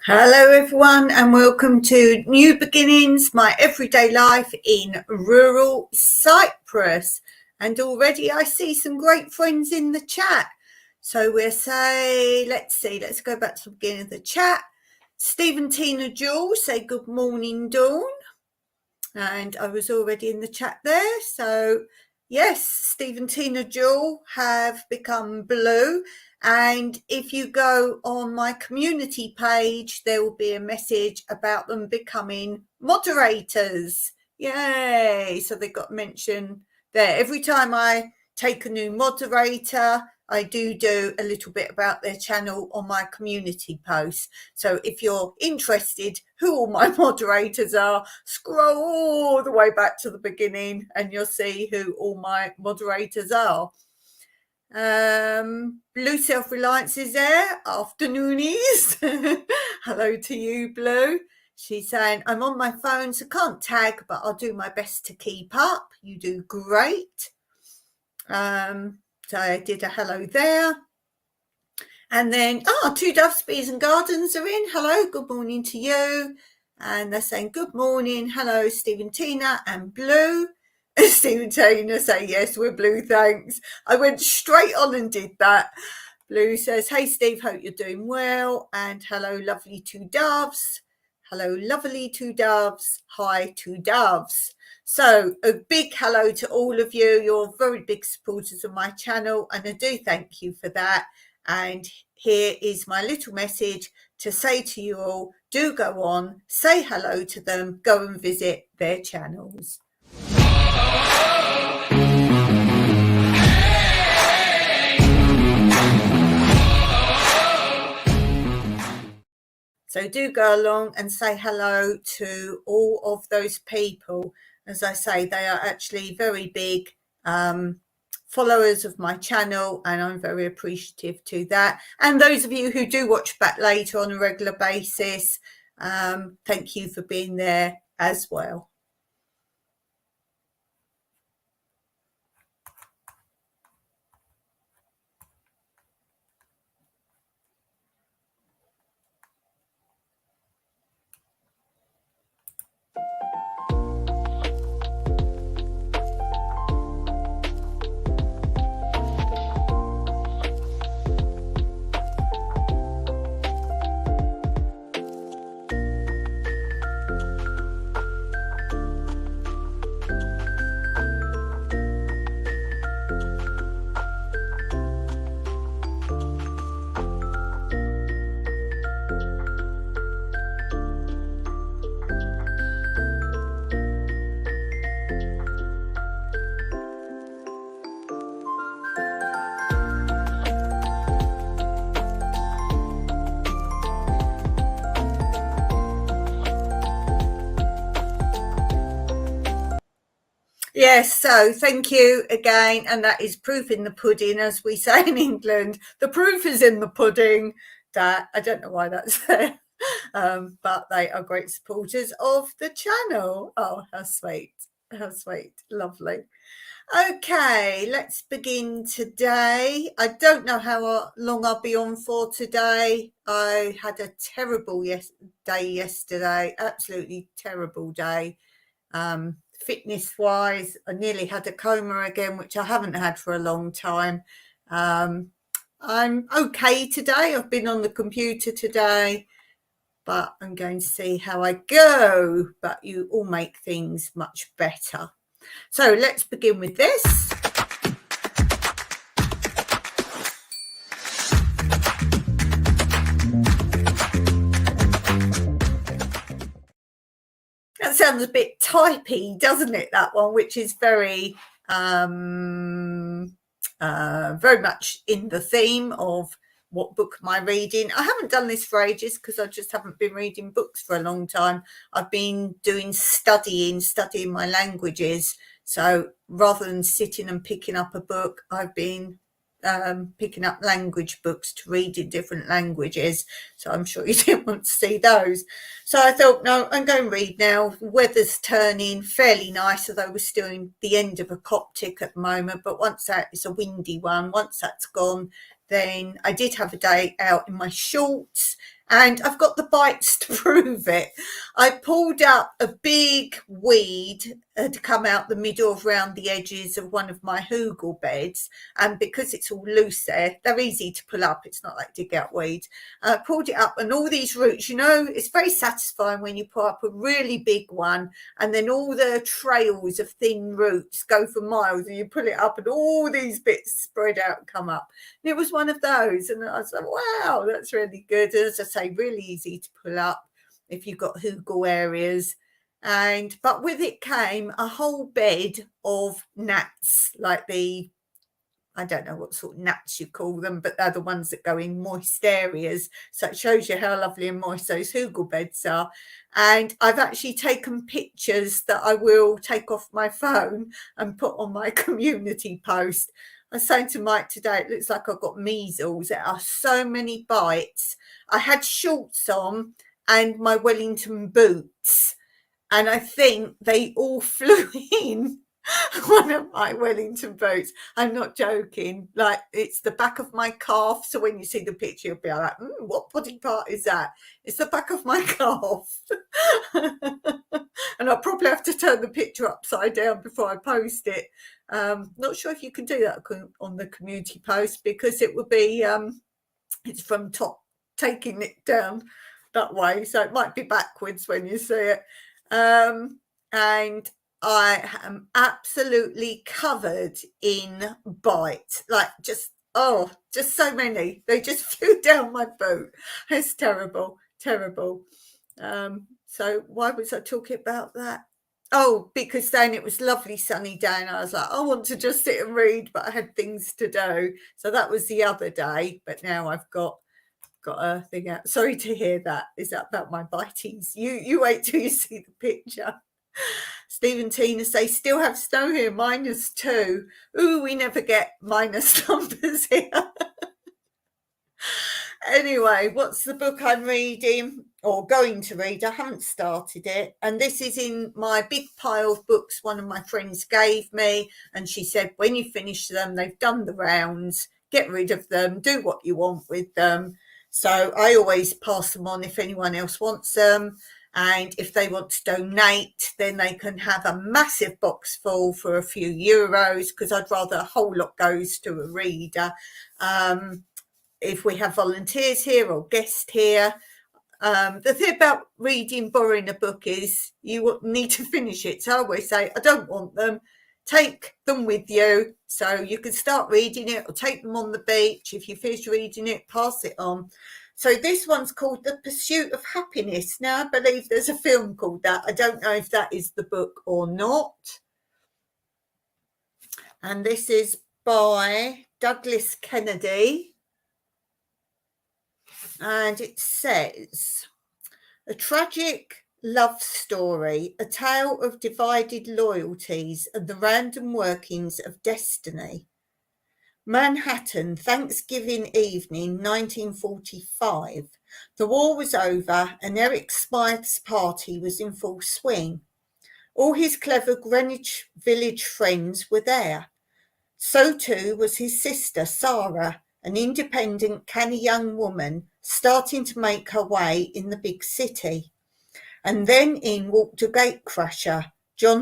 Hello, everyone, and welcome to New Beginnings, my everyday life in rural Cyprus. And already I see some great friends in the chat. So let's go back to the beginning of the chat. Stephen, Tina, Jules say good morning, Dawn. And I was already in the chat there. So yes, Stephen, Tina, Jewel have become blue. And if you go on my community page, there will be a message about them becoming moderators. Yay! So they got mentioned there. Every time I take a new moderator, I do a little bit about their channel on my community post. So if you're interested who all my moderators are, scroll all the way back to the beginning and you'll see who all my moderators are. Blue Self-Reliance is there. Afternoonies. Hello to you, Blue. She's saying, I'm on my phone, so can't tag, but I'll do my best to keep up. You do great. So I did a hello there. And then, Two Doves, Bees and Gardens are in. Hello, good morning to you. And they're saying, good morning. Hello, Stephen, Tina and Blue. Stephen, Tina say, yes, we're blue, thanks. I went straight on and did that. Blue says, hey, Steve, hope you're doing well. And hello, lovely two doves. Hello, lovely two doves. Hi, two doves. So a big hello to all of you. You're very big supporters of my channel, and I do thank you for that. And here is my little message to say to you all, do go on, say hello to them, go and visit their channels. So do go along and say hello to all of those people. As I say, they are actually very big followers of my channel, and I'm very appreciative to that. And those of you who do watch back later on a regular basis, thank you for being there as well. Yes, so thank you again. And that is proof in the pudding, as we say in England. The proof is in the pudding. That I don't know why that's there, but they are great supporters of the channel. Oh, how sweet. How sweet. Lovely. Okay, let's begin today. I don't know how long I'll be on for today. I had a terrible day yesterday, absolutely terrible day. Fitness wise, I nearly had a coma again, which I haven't had for a long time. I'm okay today. I've been on the computer today, but I'm going to see how I go. But you all make things much better. So let's begin with this. That sounds a bit typey, doesn't it, that one, which is very much in the theme of what book am I reading. I haven't done this for ages because I just haven't been reading books for a long time. I've been doing studying my languages. So rather than sitting and picking up a book, I've been picking up language books to read in different languages. So I'm sure you didn't want to see those. So I thought, no, I'm going to read now. The weather's turning fairly nice, although we're still in the end of a Coptic at the moment. But once it's a windy one, once that's gone, then I did have a day out in my shorts And I've got the bites to prove it. I pulled up a big weed had come out the middle of round the edges of one of my hugel beds, and because it's all loose there, they're easy to pull up. It's not like dig out weeds. I pulled it up, and all these roots, it's very satisfying when you pull up a really big one, and then all the trails of thin roots go for miles, and you pull it up, and all these bits spread out and come up. And it was one of those, and I was like, wow, that's really good. And as I say, really easy to pull up if you've got hugel areas. But with it came a whole bed of gnats, like I don't know what sort of gnats you call them, but they're the ones that go in moist areas. So it shows you how lovely and moist those hugel beds are. And I've actually taken pictures that I will take off my phone and put on my community post. I was saying to Mike today, it looks like I've got measles. There are so many bites. I had shorts on and my Wellington boots, and I think they all flew in one of my Wellington boots. I'm not joking. Like, it's the back of my calf. So when you see the picture, you'll be like, what body part is that? It's the back of my calf. And I'll probably have to turn the picture upside down before I post it. Not sure if you can do that on the community post, because it would be, it's from top, taking it down that way. So it might be backwards when you see it. And I am absolutely covered in bites, like just so many. They just flew down my boot. It's terrible. So why was I talking about that? Oh, because then it was lovely sunny day, and I was like, I want to just sit and read, but I had things to do. So that was the other day, but now I've got a thing out. Sorry to hear that. Is that about my bites? You wait till you see the picture. Steve and Tina say, still have snow here, -2. Ooh, we never get minus numbers here. Anyway, what's the book I'm reading or going to read? I haven't started it. And this is in my big pile of books one of my friends gave me. And she said, when you finish them, they've done the rounds, get rid of them, do what you want with them. So I always pass them on if anyone else wants them. And if they want to donate, then they can have a massive box full for a few euros, because I'd rather a whole lot goes to a reader. If we have volunteers here or guests here, the thing about borrowing a book is you need to finish it. So I always say, I don't want them. Take them with you so you can start reading it, or take them on the beach. If you finish reading it, pass it on. So this one's called The Pursuit of Happiness. Now, I believe there's a film called that. I don't know if that is the book or not. And this is by Douglas Kennedy. And it says, a tragic love story, a tale of divided loyalties and the random workings of destiny. Manhattan, Thanksgiving evening, 1945. The war was over and Eric Smythe's party was in full swing. All his clever Greenwich Village friends were there. So too was his sister, Sarah, an independent, canny young woman starting to make her way in the big city. And then in walked a gatecrasher, Jack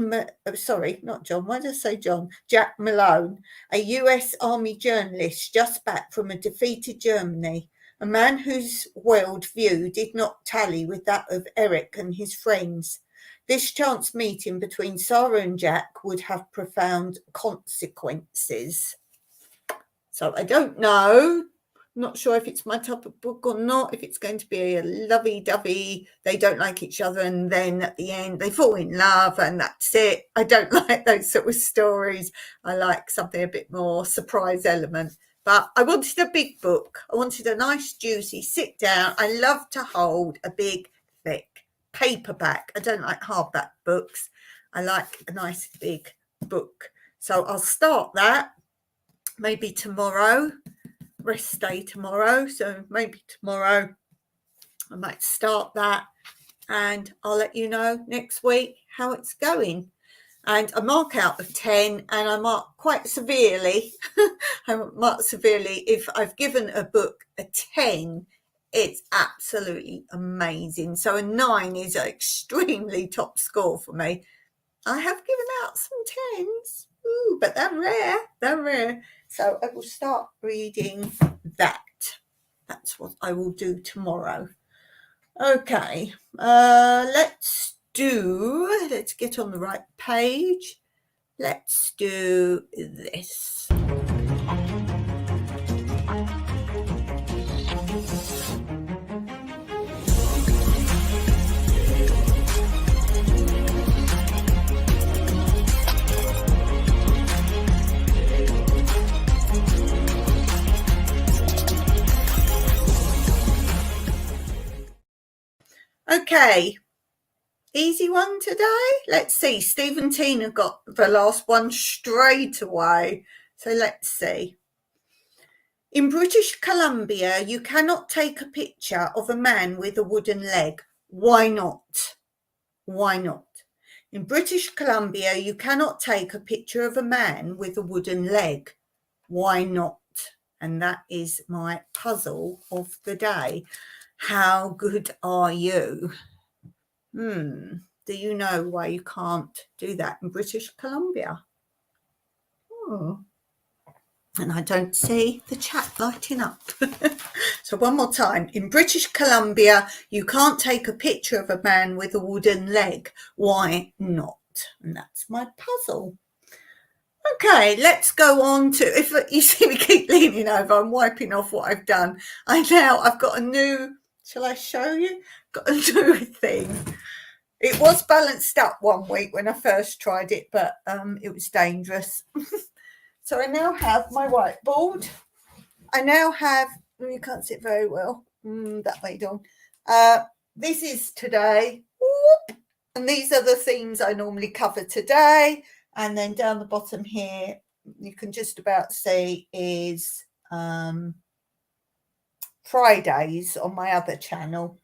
Malone, a US Army journalist just back from a defeated Germany, a man whose world view did not tally with that of Eric and his friends. This chance meeting between Sarah and Jack would have profound consequences. So I don't know. Not sure if it's my type of book or not, if it's going to be a lovey-dovey, they don't like each other, and then at the end they fall in love and that's it. I don't like those sort of stories. I like something a bit more surprise element. But I wanted a big book. I wanted a nice, juicy, sit down. I love to hold a big, thick paperback. I don't like hardback books. I like a nice, big book. So I'll start that maybe tomorrow. Rest day tomorrow, so maybe tomorrow I might start that, and I'll let you know next week how it's going. And I mark out of 10, and I mark quite severely. I mark severely if I've given a book a 10 It's absolutely amazing. So a 9 is an extremely top score for me. I have given out some 10s, but they're rare. They're rare. So I will start reading that. That's what I will do tomorrow. Okay, let's get on the right page. Let's do this. Okay, easy one today. Let's see. Steve and Tina got the last one straight away. So let's see. In British Columbia, you cannot take a picture of a man with a wooden leg. Why not? Why not? In British Columbia, you cannot take a picture of a man with a wooden leg. Why not? And that is my puzzle of the day. How good are you? Do you know why you can't do that in British Columbia? And I don't see the chat lighting up. So one more time. In British Columbia, you can't take a picture of a man with a wooden leg. Why not? And that's my puzzle. Okay, let's go on to, if you see me keep leaning over, I'm wiping off what I've done. I've got a new, shall I show you? Got a new thing. It was balanced up one week when I first tried it, but it was dangerous. So I now have my whiteboard. I now have, you can't see it very well, that way Dawn. This is today, and these are the themes I normally cover today. And then down the bottom here, you can just about see is Fridays on my other channel.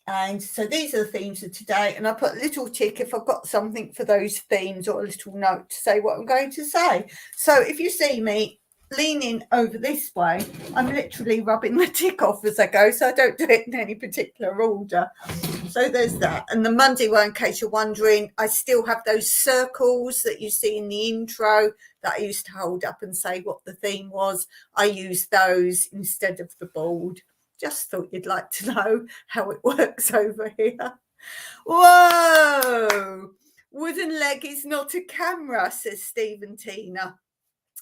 And so these are the themes of today. And I put a little tick if I've got something for those themes, or a little note to say what I'm going to say. So if you see me leaning over this way, I'm literally rubbing the tick off as I go. So I don't do it in any particular order. So there's that. And the Monday one, in case you're wondering, I still have those circles that you see in the intro that I used to hold up and say what the theme was. I use those instead of the board. Just thought you'd like to know how it works over here. Whoa! Wooden leg is not a camera, says Steve and Tina.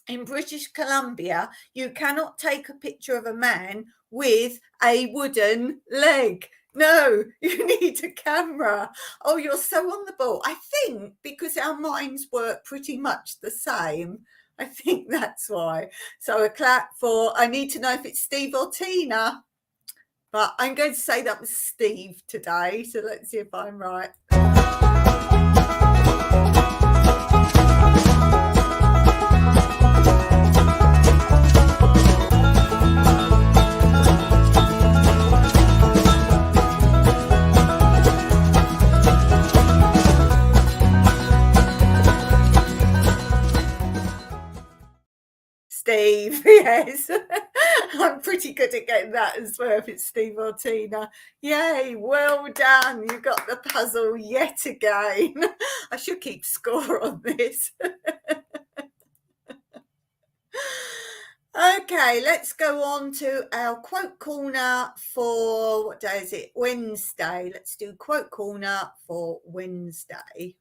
In British Columbia, you cannot take a picture of a man with a wooden leg. No, you need a camera. Oh, you're so on the ball. I think because our minds work pretty much the same. I think that's why. So a clap for, I need to know if it's Steve or Tina. But I'm going to say that was Steve today. So let's see if I'm right. Steve, yes. I'm pretty good at getting that as well, if it's Steve or Tina. Yay, well done. You got the puzzle yet again. I should keep score on this. Okay, let's go on to our quote corner for, what day is it? Wednesday. Let's do quote corner for Wednesday.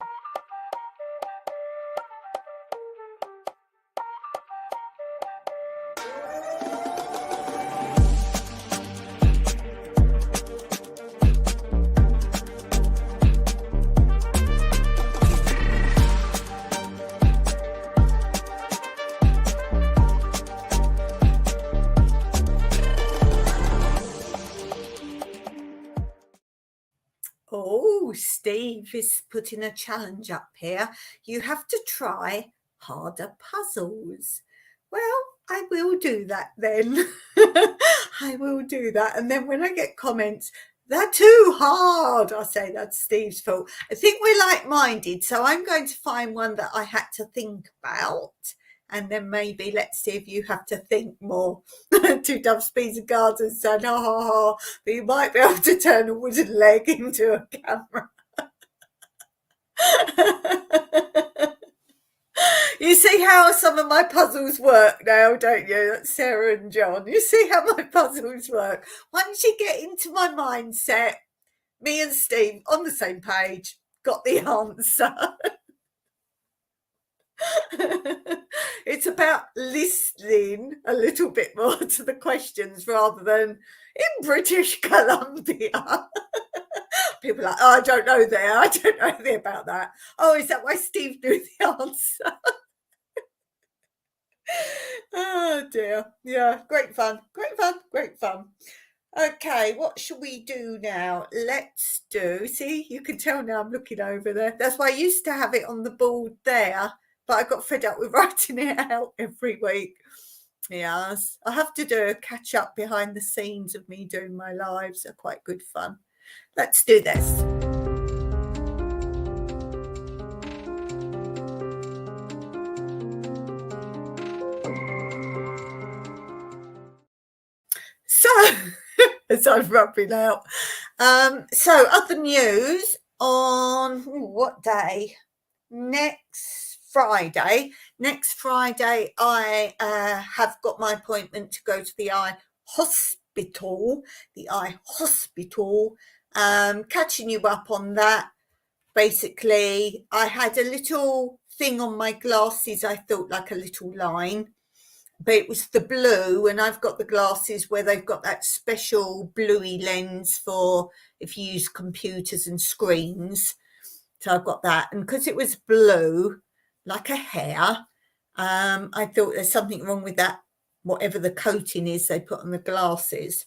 Oh, Steve is putting a challenge up here. You have to try harder puzzles. Well, I will do that then. I will do that. And then when I get comments, they're too hard, I say that's Steve's fault. I think we're like-minded, so I'm going to find one that I had to think about and then maybe let's see if you have to think more. Two Doves, Peas and Gardens said, ha ha ha, but you might be able to turn a wooden leg into a camera. You see how some of my puzzles work now, don't you? That's Sarah and John. You see how my puzzles work. Once you get into my mindset, me and Steve on the same page, got the answer. It's about listening a little bit more to the questions rather than in British Columbia. People are like, oh, I don't know there. I don't know anything about that. Oh, is that why Steve knew the answer? Oh dear. Yeah, great fun. Great fun. Great fun. Okay, what shall we do now? Let's do, see, you can tell now I'm looking over there. That's why I used to have it on the board there, but I got fed up with writing it out every week. Yes, I have to do a catch up behind the scenes of me doing my lives. They're quite good fun. Let's do this. So, as I'm rubbing out. So, other news on what day? Next Friday. Next Friday, I have got my appointment to go to the eye hospital. The eye hospital. Catching you up on that. Basically, I had a little thing on my glasses. I thought like a little line. But it was the blue, and I've got the glasses where they've got that special bluey lens for if you use computers and screens. So I've got that. And because it was blue, like a hair, I thought there's something wrong with that, whatever the coating is they put on the glasses.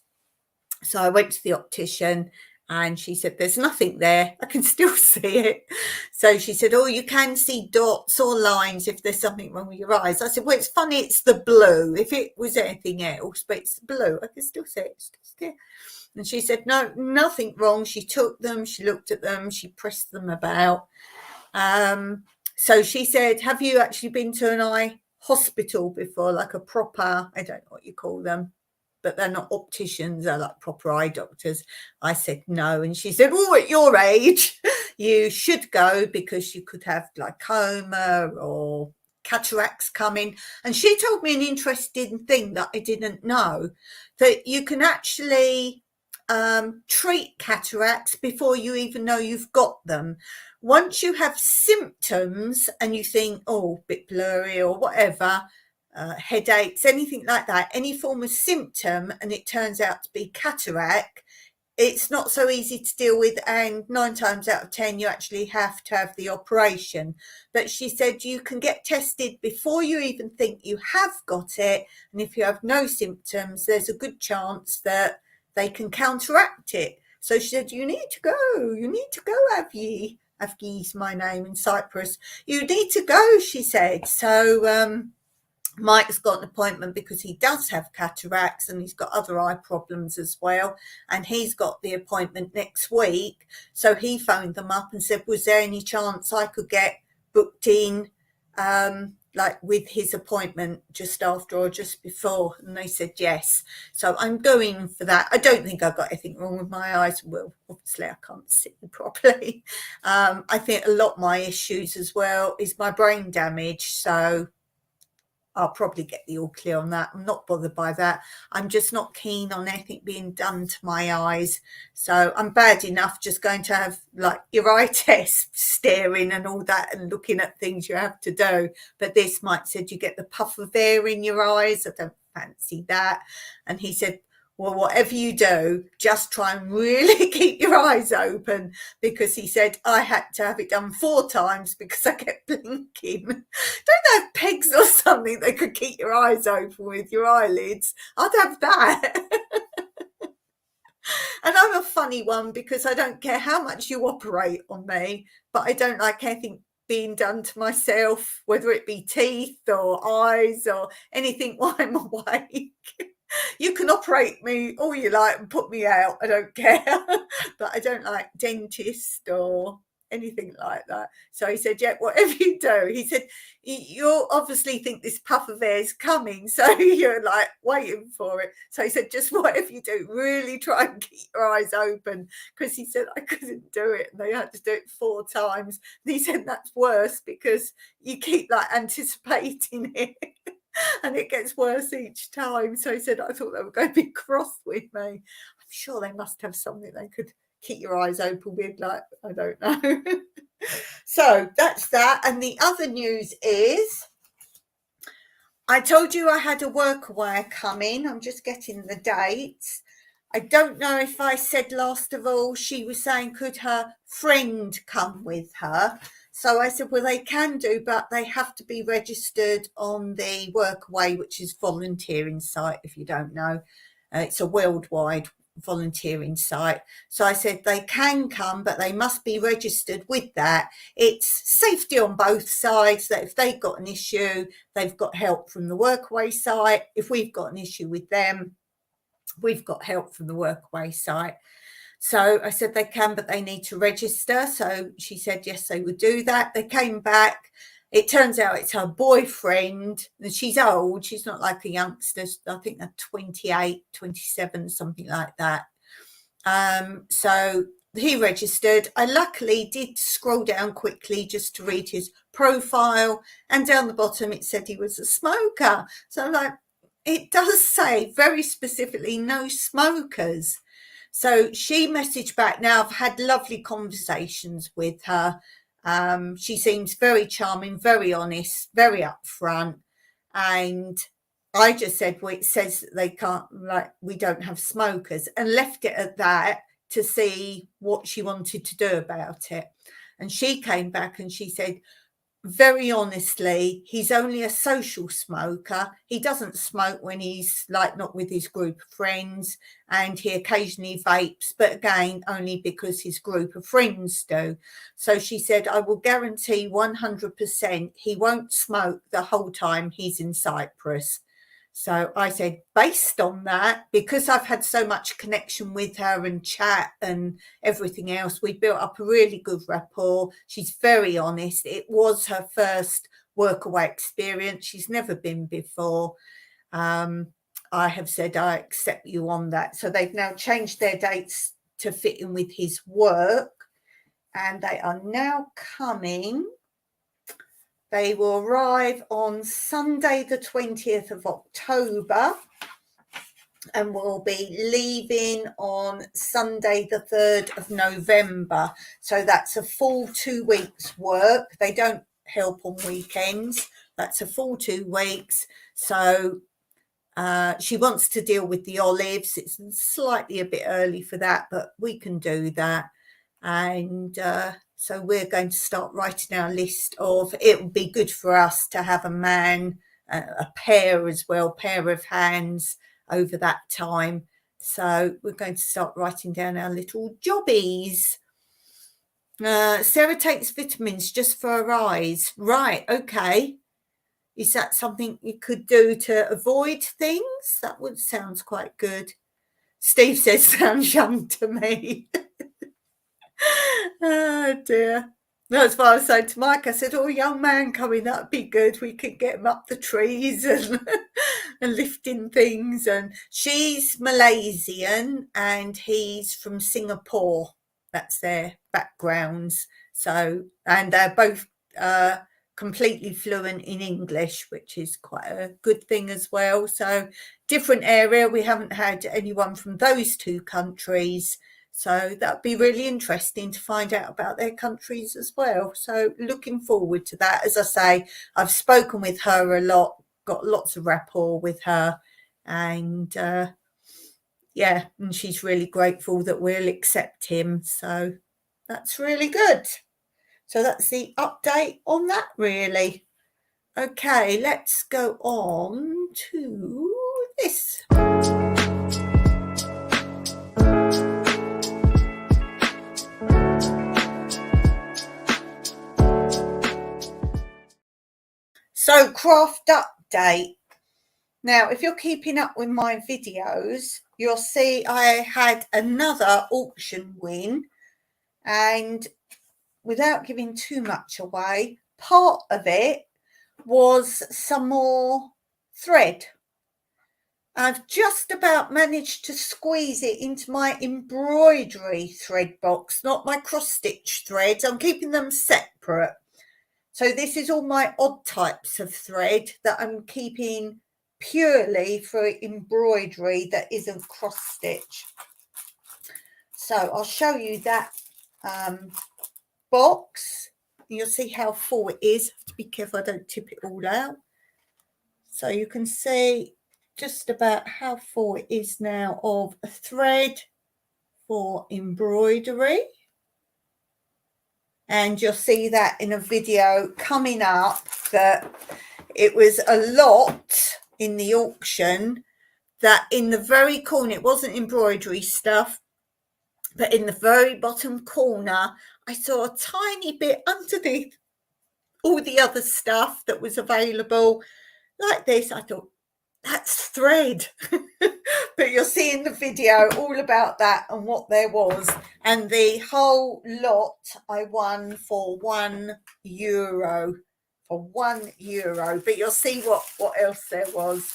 So I went to the optician and she said, there's nothing there. I can still see it. So she said, oh, you can see dots or lines if there's something wrong with your eyes. I said, well, it's funny, it's the blue. If it was anything else, but it's blue, I can still see it. And she said, no, nothing wrong. She took them, she looked at them, she pressed them about. So she said, have you actually been to an eye hospital before, like a proper, I don't know what you call them, but they're not opticians, they're like proper eye doctors. I said no. And she said, oh, at your age, you should go because you could have glaucoma or cataracts coming. And she told me an interesting thing that I didn't know, that you can actually treat cataracts before you even know you've got them. Once you have symptoms and you think, oh, a bit blurry or whatever, headaches, anything like that, any form of symptom, and it turns out to be cataract, it's not so easy to deal with, and 9 times out of 10 you actually have to have the operation. But she said you can get tested before you even think you have got it, and if you have no symptoms, there's a good chance that they can counteract it. So she said, you need to go, Avyi. Avyi's my name in Cyprus. You need to go, she said. So Mike's got an appointment because he does have cataracts and he's got other eye problems as well. And he's got the appointment next week. So he phoned them up and said, was there any chance I could get booked in like with his appointment just after or just before? And they said yes. So I'm going for that. I don't think I've got anything wrong with my eyes. Well, obviously I can't see properly. I think a lot of my issues as well is my brain damage. So I'll probably get the all clear on that. I'm not bothered by that. I'm just not keen on anything being done to my eyes. So I'm bad enough just going to have like your eye test, staring and all that and looking at things you have to do. But this Mike said you get the puff of air in your eyes. I don't fancy that. And he said, well, whatever you do, just try and really keep your eyes open, because he said I had to have it done 4 times because I kept blinking. Don't they have pegs or something that could keep your eyes open with your eyelids? I'd have that. And I'm a funny one because I don't care how much you operate on me, but I don't like anything being done to myself, whether it be teeth or eyes or anything while I'm awake. You can operate me all you like and put me out. I don't care. But I don't like dentist or anything like that. So he said, yeah, whatever you do. He said, you'll obviously think this puff of air is coming, so you're like waiting for it. So he said, just whatever you do, really try and keep your eyes open, because he said I couldn't do it and they had to do it 4 times. And he said that's worse because you keep like anticipating it and it gets worse each time. So he said, I thought they were going to be cross with me. I'm sure they must have something they could keep your eyes open with, like, I don't know. So that's that. And the other news is, I told you I had a workaway coming. I'm just getting the dates. I don't know if I said last of all, she was saying, could her friend come with her? So I said, well, they can do, but they have to be registered on the Workaway, which is volunteering site, if you don't know. It's a worldwide volunteering site. So I said they can come, but they must be registered with that. It's safety on both sides, that if they've got an issue, they've got help from the Workaway site. If we've got an issue with them, we've got help from the Workaway site. So I said they can, but they need to register. So she said, yes, they would do that. They came back. It turns out it's her boyfriend, and she's old. She's not like a youngster. I think they're 28, 27, something like that. So he registered. I luckily did scroll down quickly just to read his profile, and down the bottom it said he was a smoker. So I'm like, it does say very specifically no smokers. So she messaged back. Now, I've had lovely conversations with her. She seems very charming, very honest, very upfront. And I just said, well, it says that they can't, like, we don't have smokers, and left it at that to see what she wanted to do about it. And she came back and she said, very honestly, he's only a social smoker. He doesn't smoke when he's like not with his group of friends, and he occasionally vapes, but again, only because his group of friends do. So she said, I will guarantee 100% he won't smoke the whole time he's in Cyprus. So I said, based on that, because I've had so much connection with her and chat and everything else, we built up a really good rapport. She's very honest. It was her first workaway experience. She's never been before. I have said, I accept you on that. So they've now changed their dates to fit in with his work, and they are now coming. They will arrive on Sunday, the 20th of October, and will be leaving on Sunday, the 3rd of November. So that's a full 2 weeks work. They don't help on weekends. That's a full 2 weeks. So she wants to deal with the olives. It's slightly a bit early for that, but we can do that. And so we're going to start writing our list of, it would be good for us to have a man, a pair as well, pair of hands over that time. So we're going to start writing down our little jobbies. Sarah takes vitamins just for her eyes. Right, okay. Is that something you could do to avoid things? That would sound quite good. Steve says, sounds young to me. Oh dear. That's what I was saying to Mike. I said, oh, young man coming, that'd be good. We could get him up the trees and, and lifting things. And she's Malaysian and he's from Singapore. That's their backgrounds. So, and they're both completely fluent in English, which is quite a good thing as well. So different area. We haven't had anyone from those 2 countries. So that'd be really interesting to find out about their countries as well. So looking forward to that. As I say, I've spoken with her a lot, got lots of rapport with her, and yeah, and she's really grateful that we'll accept him. So that's really good. So that's the update on that, really. Okay, let's go on to this. So craft update. Now, if you're keeping up with my videos, you'll see I had another auction win, and without giving too much away, part of it was some more thread. I've just about managed to squeeze it into my embroidery thread box, not my cross stitch threads. I'm keeping them separate. So this is all my odd types of thread that I'm keeping purely for embroidery that isn't cross stitch. So I'll show you that box. You'll see how full it is. To be careful I don't tip it all out. So you can see just about how full it is now of a thread for embroidery. And you'll see that in a video coming up, that it was a lot in the auction, that in the very corner, it wasn't embroidery stuff, but in the very bottom corner, I saw a tiny bit underneath all the other stuff that was available like this. I thought, that's thread. But you'll see in the video all about that and what there was. And the whole lot I won for €1. For €1. But you'll see what else there was.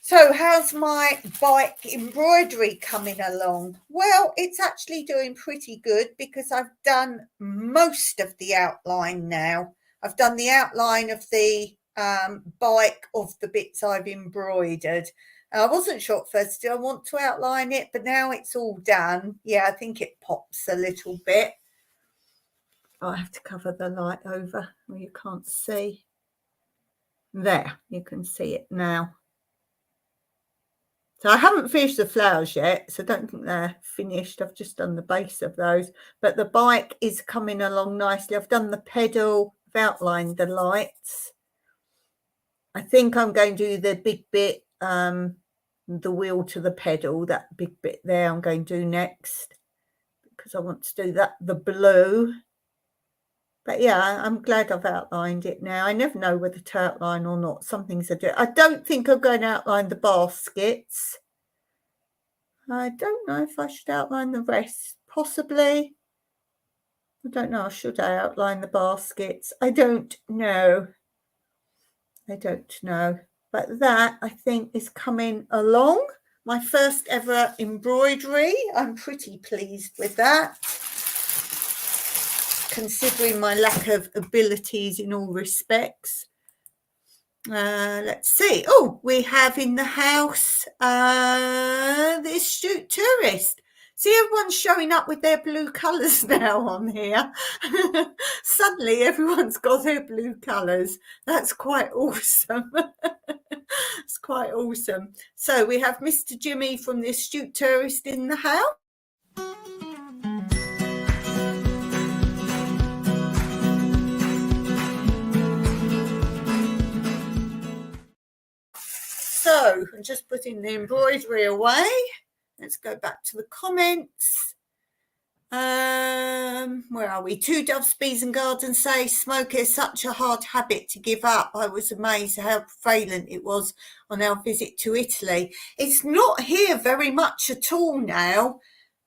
So how's my bike embroidery coming along? Well, it's actually doing pretty good because I've done most of the outline now. I've done the outline of the bike of the bits I've embroidered. I wasn't sure at first, do I want to outline it? But now it's all done. Yeah, I think it pops a little bit. Oh, I have to cover the light over where you can't see. There, you can see it now. So I haven't finished the flowers yet, so don't think they're finished. I've just done the base of those. But the bike is coming along nicely. I've done the pedal, I've outlined the lights. I think I'm going to do the big bit, the wheel to the pedal, that big bit there I'm going to do next, because I want to do that, the blue. But yeah, I'm glad I've outlined it now. I never know whether to outline or not. Some things I do. I don't think I'm going to outline the baskets. I don't know if I should outline the rest. Possibly. I don't know. Should I outline the baskets? I don't know. I don't know. But that, I think, is coming along. My first ever embroidery. I'm pretty pleased with that, considering my lack of abilities in all respects. Let's see. Oh, we have in the house the astute tourist. See, everyone's showing up with their blue colours now on here. Suddenly everyone's got their blue colours. That's quite awesome. It's quite awesome. So we have Mr. Jimmy from the astute tourist in the house. So I'm just putting the embroidery away. Let's go back to the comments. Where are we? Two Doves, Bees and Gardens say smoking is such a hard habit to give up. I was amazed how prevalent it was on our visit to Italy. It's not here very much at all now.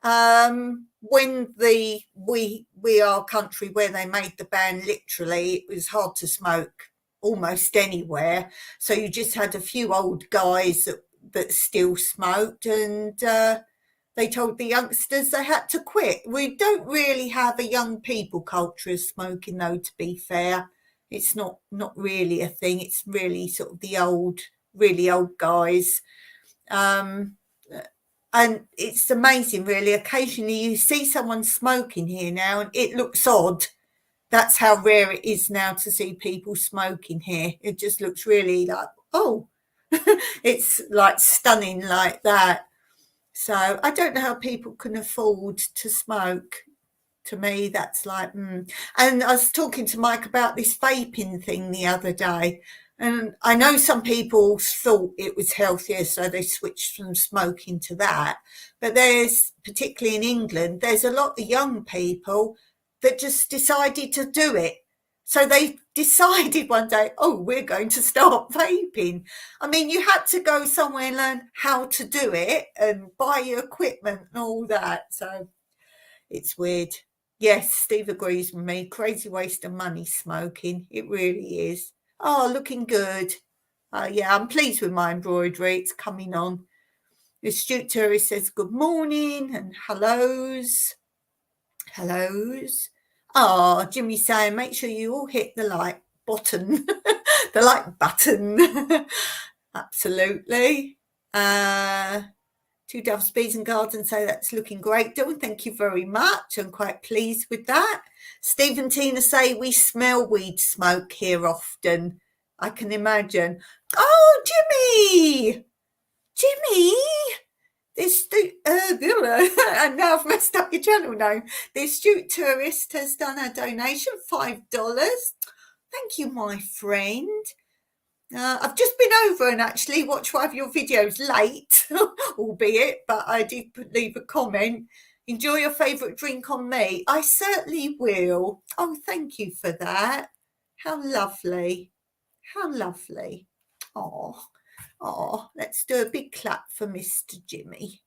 When we are country where they made the ban, literally it was hard to smoke almost anywhere. So you just had a few old guys that still smoked, and they told the youngsters they had to quit. We don't really have a young people culture of smoking, though, to be fair. It's not really a thing. It's really sort of the old, really old guys. And it's amazing, really. Occasionally you see someone smoking here now and it looks odd. That's how rare it is now to see people smoking here. It just looks really like, oh, it's like stunning like that. So I don't know how people can afford to smoke. To me, that's like, And I was talking to Mike about this vaping thing the other day. And I know some people thought it was healthier, so they switched from smoking to that. But there's, particularly in England, there's a lot of young people that just decided to do it. So they decided one day, oh, we're going to start vaping. I mean, you had to go somewhere and learn how to do it and buy your equipment and all that. So it's weird. Yes, Steve agrees with me. Crazy waste of money smoking. It really is. Oh, looking good. Yeah, I'm pleased with my embroidery. It's coming on. The astute tourist says good morning and hellos. Hellos. Oh, Jimmy's saying make sure you all hit the like button. The like button. Absolutely. Two Doves Bees and Garden say that's looking great, Dawn. Thank you very much. I'm quite pleased with that. Steve and Tina say we smell weed smoke here often. I can imagine. Oh, Jimmy! Jimmy! This and now I've messed up your channel name. The astute tourist has done a donation, $5. Thank you, my friend. I've just been over and actually watched one of your videos late, albeit, but I did leave a comment. Enjoy your favourite drink on me. I certainly will. Oh, thank you for that. How lovely. How lovely. Oh, let's do a big clap for Mr. Jimmy.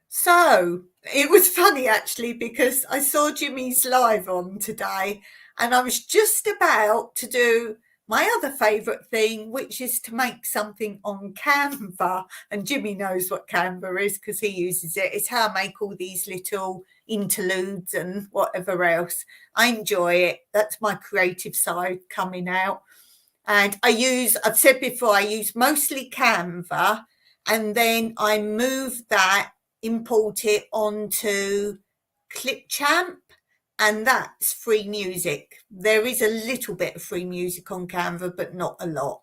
So it was funny actually because I saw Jimmy's live on today and I was just about to do my other favourite thing, which is to make something on Canva. And Jimmy knows what Canva is because he uses it. It's how I make all these little interludes and whatever else. I enjoy it. That's my creative side coming out. And I've said before, I use mostly Canva and then I move that, import it onto Clipchamp, and that's free music. There is a little bit of free music on Canva, but not a lot.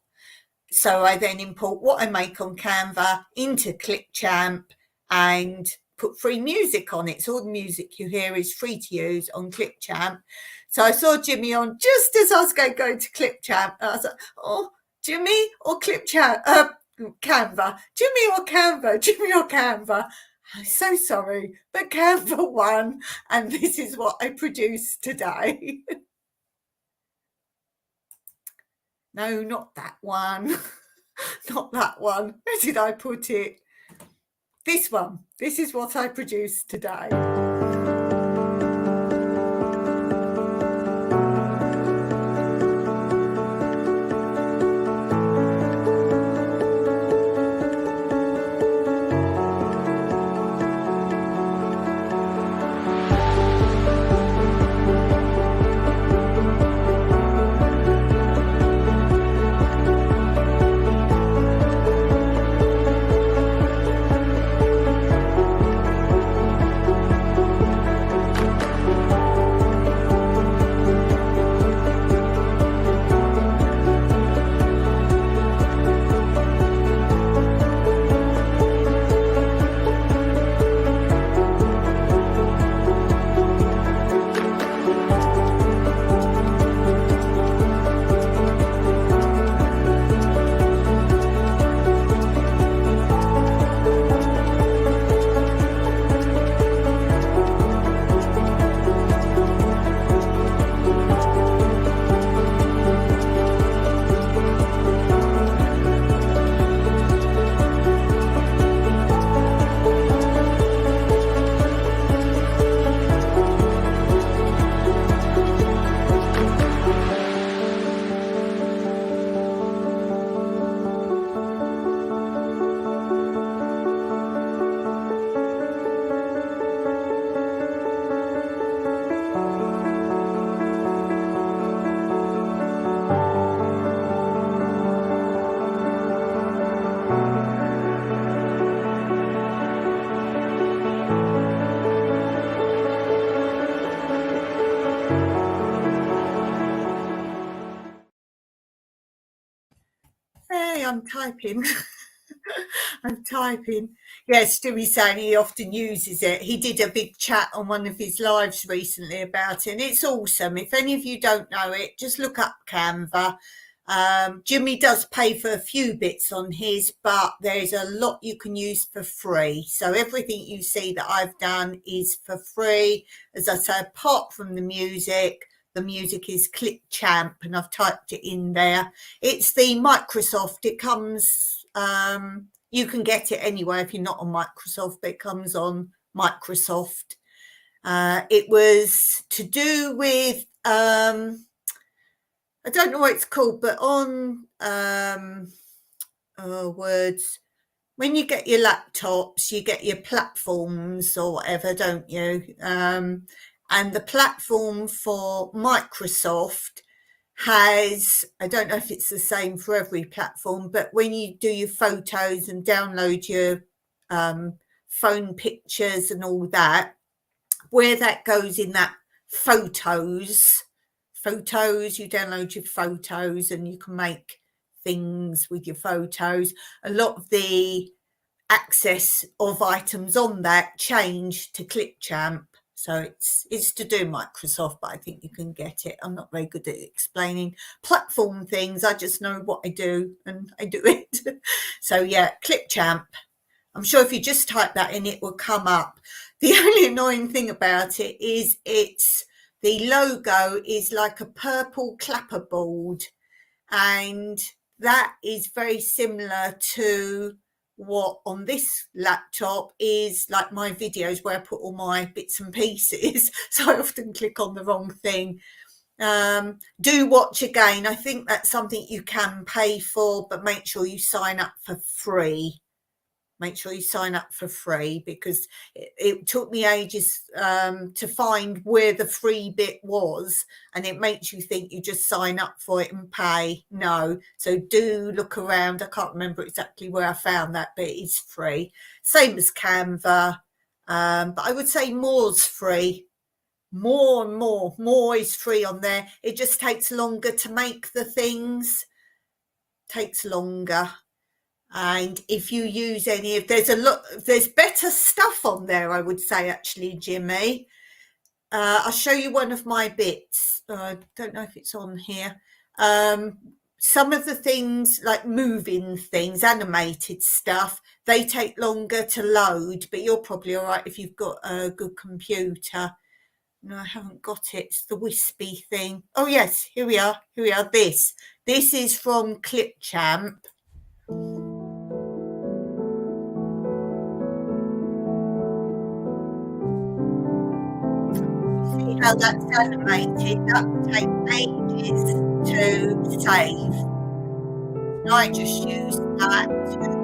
So I then import what I make on Canva into Clipchamp and put free music on it. So all the music you hear is free to use on Clipchamp. So I saw Jimmy on just as I was going to go to Clipchamp. And I was like, oh, Jimmy or Clipchamp? Canva. Jimmy or Canva? Jimmy or Canva? I'm so sorry, but Canva won, and this is what I produced today. No, not that one. Not that one. Where did I put it? This one. This is what I produced today. Hey, I'm typing. I'm typing. Yes, Stewie's saying he often uses it. He did a big chat on one of his lives recently about it, and it's awesome. If any of you don't know it, just look up Canva. Jimmy does pay for a few bits on his, but there's a lot you can use for free. So everything you see that I've done is for free. As I say, apart from the music is Clipchamp, and I've typed it in there. It's the Microsoft. It comes, you can get it anyway if you're not on Microsoft, but it comes on Microsoft. It was to do with, I don't know what it's called, but on words, when you get your laptops, you get your platforms or whatever, don't you? And the platform for Microsoft has, I don't know if it's the same for every platform, but when you do your photos and download your phone pictures and all that, where that goes in that photos, you download your photos and you can make things with your photos. A lot of the access of items on that change to Clipchamp. So it's to do Microsoft, but I think you can get it. I'm not very good at explaining platform things. I just know what I do and I do it. So yeah, Clipchamp. I'm sure if you just type that in, it will come up. The only annoying thing about it is the logo is like a purple clapperboard, and that is very similar to what on this laptop is like my videos where I put all my bits and pieces. So I often click on the wrong thing. Do watch again. I think that's something you can pay for, but make sure you sign up for free. Make sure you sign up for free, because it took me ages to find where the free bit was, and it makes you think you just sign up for it and pay. No, so do look around. I can't remember exactly where I found that, but it is free. Same as Canva, but I would say more's free. More is free on there. It just takes longer to make the things. Takes longer. And if you use any of, there's better stuff on there, I would say, actually, Jimmy. I'll show you one of my bits. I don't know if it's on here. Some of the things, like moving things, animated stuff, they take longer to load, but you're probably all right if you've got a good computer. No, I haven't got it. It's the wispy thing. Oh, yes, here we are. This is from Clipchamp. How that's animated, that will take ages to save. And I just use that to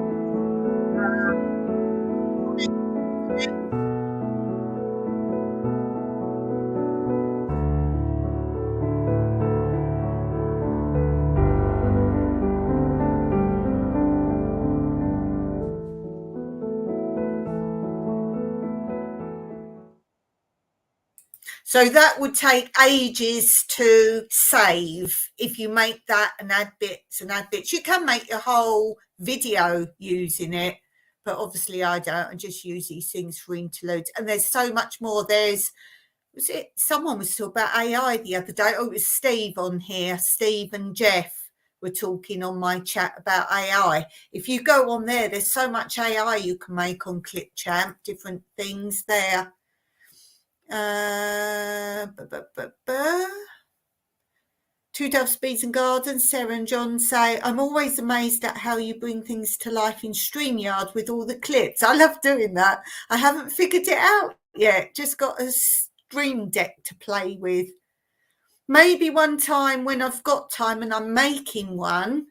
so that would take ages to save if you make that and add bits and add bits. You can make your whole video using it, but obviously I don't. I just use these things for interludes. And there's so much more. Someone was talking about AI the other day. Oh, it was Steve on here. Steve and Jeff were talking on my chat about AI. If you go on there, there's so much AI you can make on Clipchamp, different things there. Two Doves, Bees and Gardens, Sarah and John say, I'm always amazed at how you bring things to life in StreamYard with all the clips. I love doing that. I haven't figured it out yet. Just got a Stream Deck to play with. Maybe one time when I've got time and I'm making one,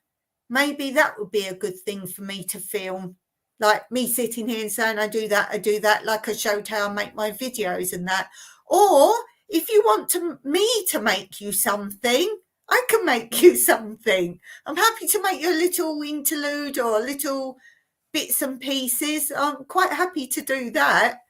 maybe that would be a good thing for me to film. Like me sitting here and saying, I do that, like I showed how I make my videos and that. Or if you want me to make you something, I can make you something. I'm happy to make you a little interlude or a little bits and pieces. I'm quite happy to do that.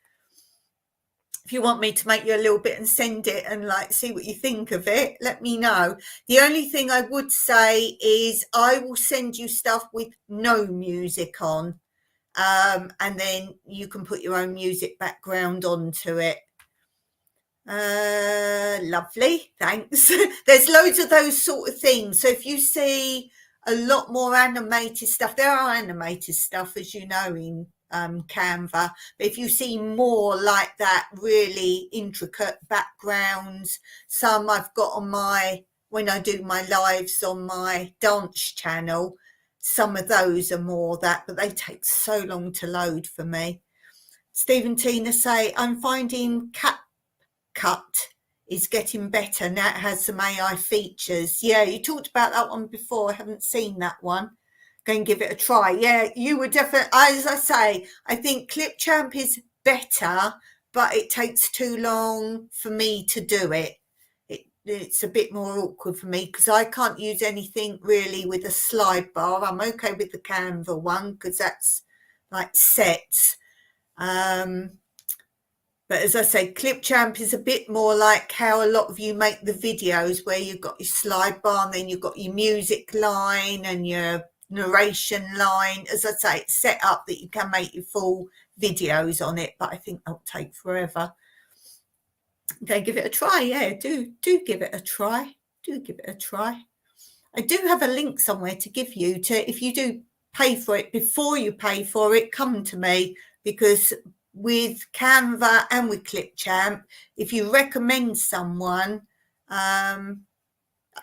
If you want me to make you a little bit and send it and like see what you think of it, let me know. The only thing I would say is I will send you stuff with no music on. And then you can put your own music background onto it. Lovely, thanks. There's loads of those sort of things. So if you see a lot more animated stuff, there are animated stuff, as you know, in Canva. But if you see more like that, really intricate backgrounds, some I've got on when I do my lives on my dance channel, some of those are more that, but they take so long to load for me. Stephen Tina say, I'm finding CapCut is getting better now. It has some AI features. Yeah, you talked about that one before. I haven't seen that one. Go and give it a try. Yeah, you would definitely, as I say, I think Clipchamp is better, but it takes too long for me to do it. It's a bit more awkward for me because I can't use anything really with a slide bar. I'm okay with the Canva one because that's like sets. But as I say, Clipchamp is a bit more like how a lot of you make the videos where you've got your slide bar and then you've got your music line and your narration line. As I say, it's set up that you can make your full videos on it, but I think that'll take forever. Okay, give it a try. Yeah, do give it a try. Do give it a try. I do have a link somewhere to give you to, if you do pay for it, before you pay for it, come to me, because with Canva and with Clipchamp, if you recommend someone,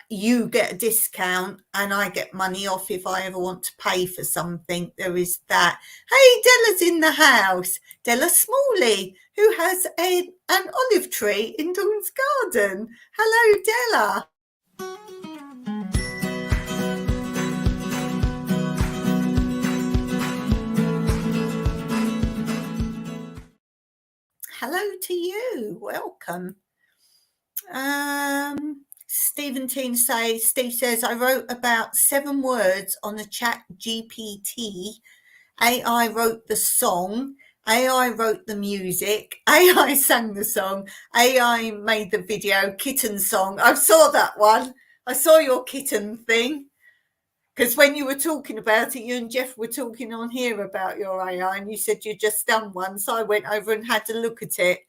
you get a discount and I get money off if I ever want to pay for something. There is that. Hey, Della's in the house. Della Smalley, who has an olive tree in Dawn's garden. Hello, Della. Hello to you. Welcome. Stephen Teen says, Steve says, I wrote about 7 words on the chat GPT. AI wrote the song. AI wrote the music. AI sang the song. AI made the video, kitten song. I saw that one. I saw your kitten thing. Because when you were talking about it, you and Jeff were talking on here about your AI and you said you'd just done one. So I went over and had a look at it.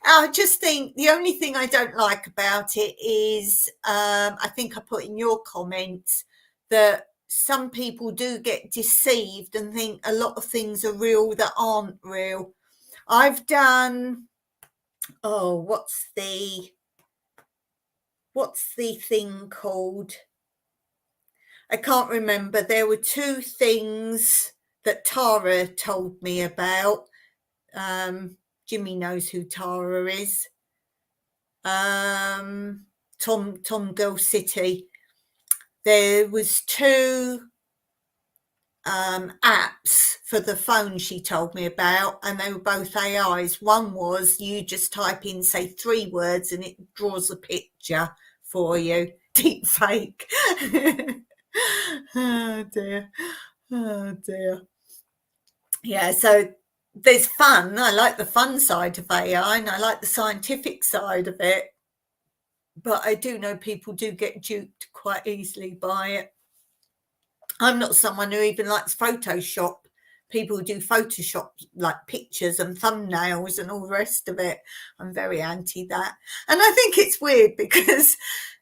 I just think the only thing I don't like about it is, I think I put in your comments that some people do get deceived and think a lot of things are real that aren't real. I've done, what's the thing called? I can't remember. There were 2 things that Tara told me about. Jimmy knows who Tara is. Tom Girl City. There was 2 apps for the phone she told me about, and they were both AIs. One was you just type in, say, 3 words and it draws a picture for you. Deep fake. Oh dear. Yeah, so there's fun. I like the fun side of AI and I like the scientific side of it. But I do know people do get duped quite easily by it. I'm not someone who even likes Photoshop. People who do Photoshop like pictures and thumbnails and all the rest of it. I'm very anti that. And I think it's weird because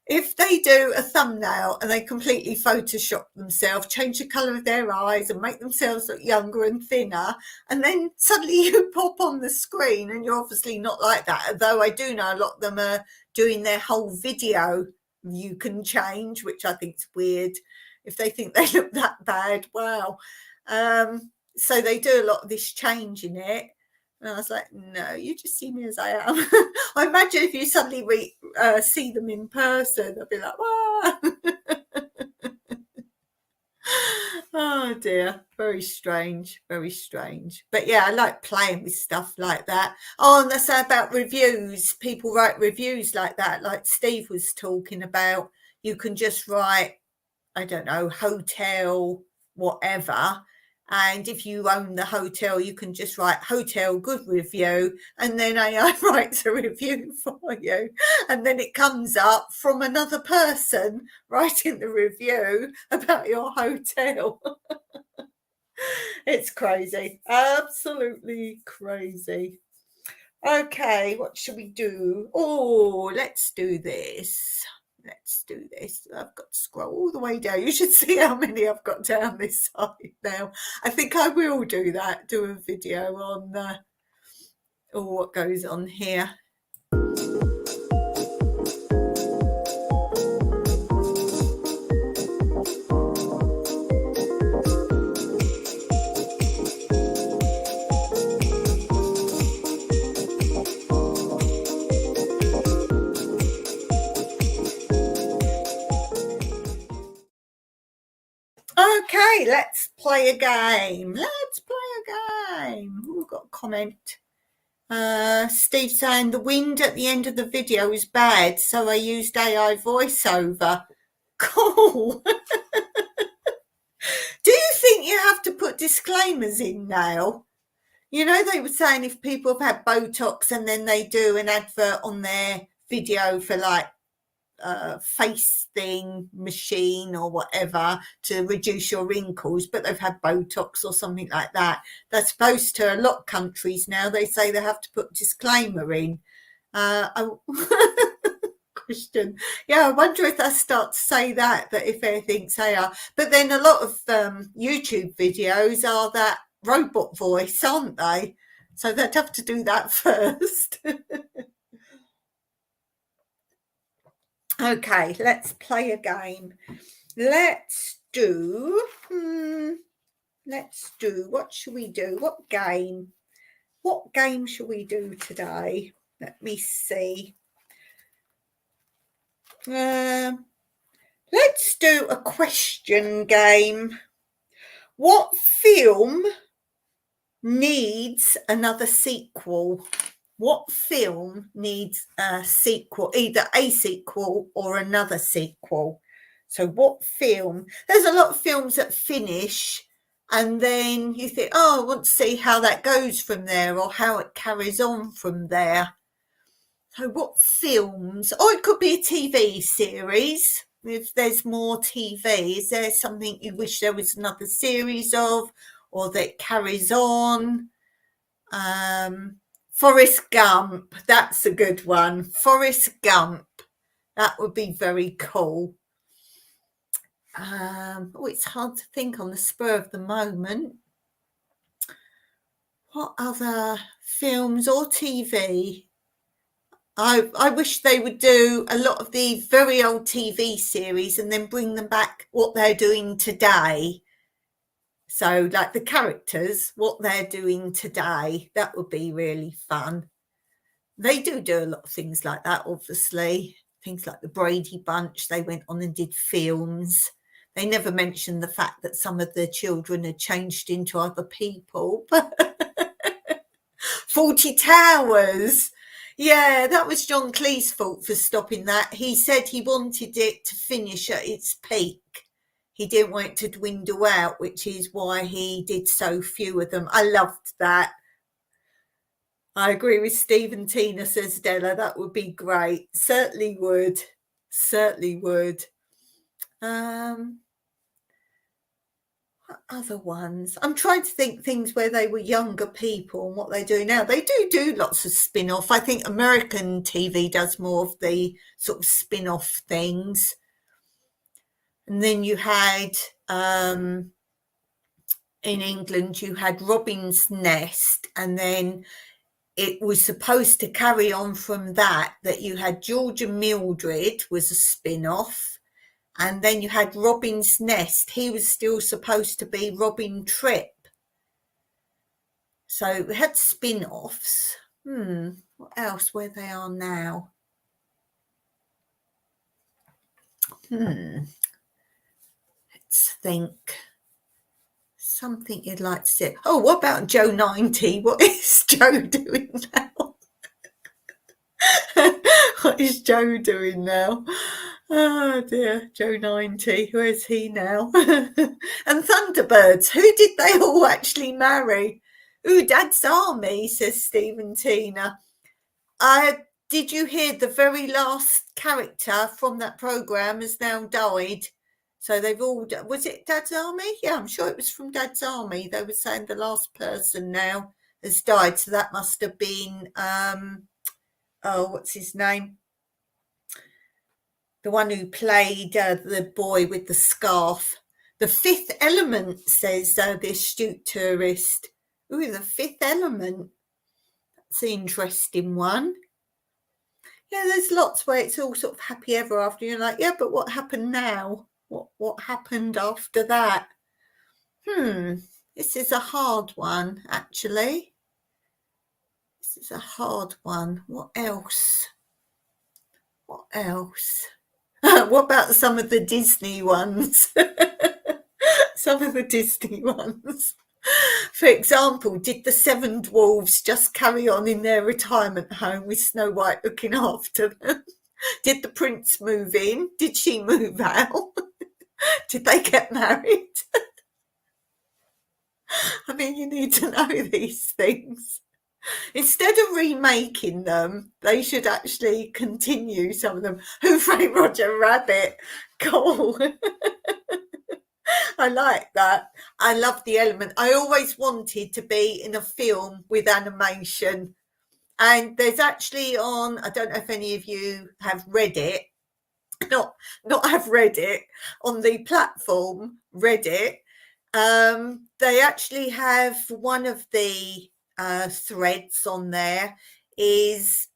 if they do a thumbnail and they completely Photoshop themselves, change the colour of their eyes and make themselves look younger and thinner, and then suddenly you pop on the screen and you're obviously not like that. Although I do know a lot of them are doing their whole video, you can change, which I think is weird. If they think they look that bad, wow. So they do a lot of this change in it. And I was like, no, you just see me as I am. I imagine if you suddenly see them in person, they'll be like, wow. Oh dear, very strange, very strange. But yeah, I like playing with stuff like that. Oh, and that's about reviews. People write reviews like that, like Steve was talking about. You can just write, I don't know, hotel, whatever. And if you own the hotel, you can just write hotel good review, and then AI writes a review for you. And then it comes up from another person writing the review about your hotel. It's crazy. Absolutely crazy. Okay, what should we do? Oh, let's do this. Let's do this. I've got to scroll all the way down. You should see how many I've got down this side now. I think I will do that, do a video on what goes on here. Okay, let's play a game. Let's play a game. We've got a comment. Steve saying the wind at the end of the video is bad, so I used AI voiceover. Cool. Do you think you have to put disclaimers in now? You know, they were saying if people have had Botox and then they do an advert on their video for like face thing machine or whatever to reduce your wrinkles, but they've had Botox or something like that. They're supposed to, a lot of countries now, they say they have to put disclaimer in. Christian, yeah, I wonder if they start to say that if anything they are. But then a lot of YouTube videos are that robot voice, aren't they? So they'd have to do that first. Okay, let's play a game. Let's do, what should we do? What game should we do today? Let me see. Let's do a question game. What film needs another sequel? What film needs a sequel, either a sequel or another sequel? So what film? There's a lot of films that finish and then you think, oh, I want to see how that goes from there or how it carries on from there. So what films? Or it could be a TV series. If there's more TV, is there something you wish there was another series of or that carries on? Forrest Gump, that's a good one. Forrest Gump, that would be very cool. It's hard to think on the spur of the moment. What other films or TV? I wish they would do a lot of the very old TV series and then bring them back what they're doing today. So like the characters, what they're doing today, that would be really fun. They do a lot of things like that, obviously. Things like the Brady Bunch, they went on and did films. They never mentioned the fact that some of the children had changed into other people. 40 Towers. Yeah, that was John Cleese's fault for stopping that. He said he wanted it to finish at its peak. He didn't want it to dwindle out, which is why he did so few of them. I loved that. I agree with Steve and Tina, says Della. That would be great. Certainly would. Certainly would. What other ones? I'm trying to think things where they were younger people and what they do now. They do lots of spin-off. I think American TV does more of the sort of spin-off things. And then you had in England, you had Robin's Nest, and then it was supposed to carry on from that you had George and Mildred was a spin-off, and then you had Robin's Nest. He was still supposed to be Robin Tripp. So we had spin-offs. What else where they are now? Let's think. Something you'd like to see. Oh, what about Joe 90? What is Joe doing now? What is Joe doing now? Oh dear, Joe 90. Where's he now? And Thunderbirds. Who did they all actually marry? Ooh, Dad's Army, says Stephen Tina. Did you hear the very last character from that programme has now died? So they've all, was it Dad's Army? Yeah, I'm sure it was from Dad's Army. They were saying the last person now has died. So that must have been, what's his name? The one who played the boy with the scarf. The Fifth Element, says the astute tourist. Ooh, the Fifth Element. That's an interesting one. Yeah, there's lots where it's all sort of happy ever after. You're like, yeah, but what happened now? What happened after that? This is a hard one, actually. This is a hard one. What else? What else? What about some of the Disney ones? Some of the Disney ones. For example, did the Seven Dwarfs just carry on in their retirement home with Snow White looking after them? Did the prince move in? Did she move out? Did they get married? I mean, you need to know these things. Instead of remaking them, they should actually continue some of them. Who Framed Roger Rabbit? Cool. I like that. I love The Element. I always wanted to be in a film with animation. And there's actually on, I don't know if any of you have read it, not have read it, on the platform Reddit. They actually have one of the threads on there is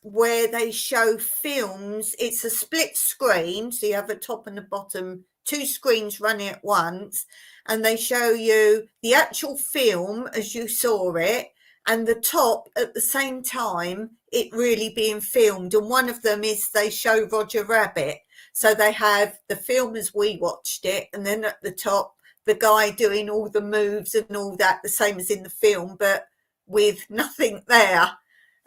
where they show films. It's a split screen, so you have a top and a bottom, two screens running at once, and they show you the actual film as you saw it, and the top at the same time it really being filmed. And one of them is they show Roger Rabbit. So they have the film as we watched it, and then at the top, the guy doing all the moves and all that, the same as in the film, but with nothing there.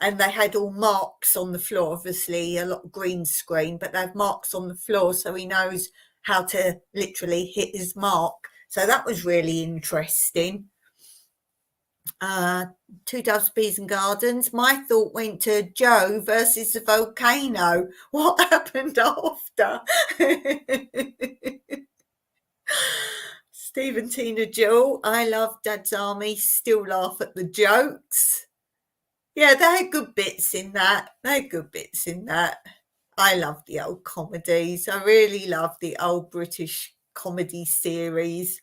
And they had all marks on the floor, obviously, a lot of green screen, but they have marks on the floor so he knows how to literally hit his mark. So that was really interesting. Two Doves, Bees and Gardens. My thought went to Joe versus the volcano. What happened after? Steve and Tina Jill. I love Dad's Army. Still laugh at the jokes. Yeah, they had good bits in that. I love the old comedies. I really love the old British comedy series.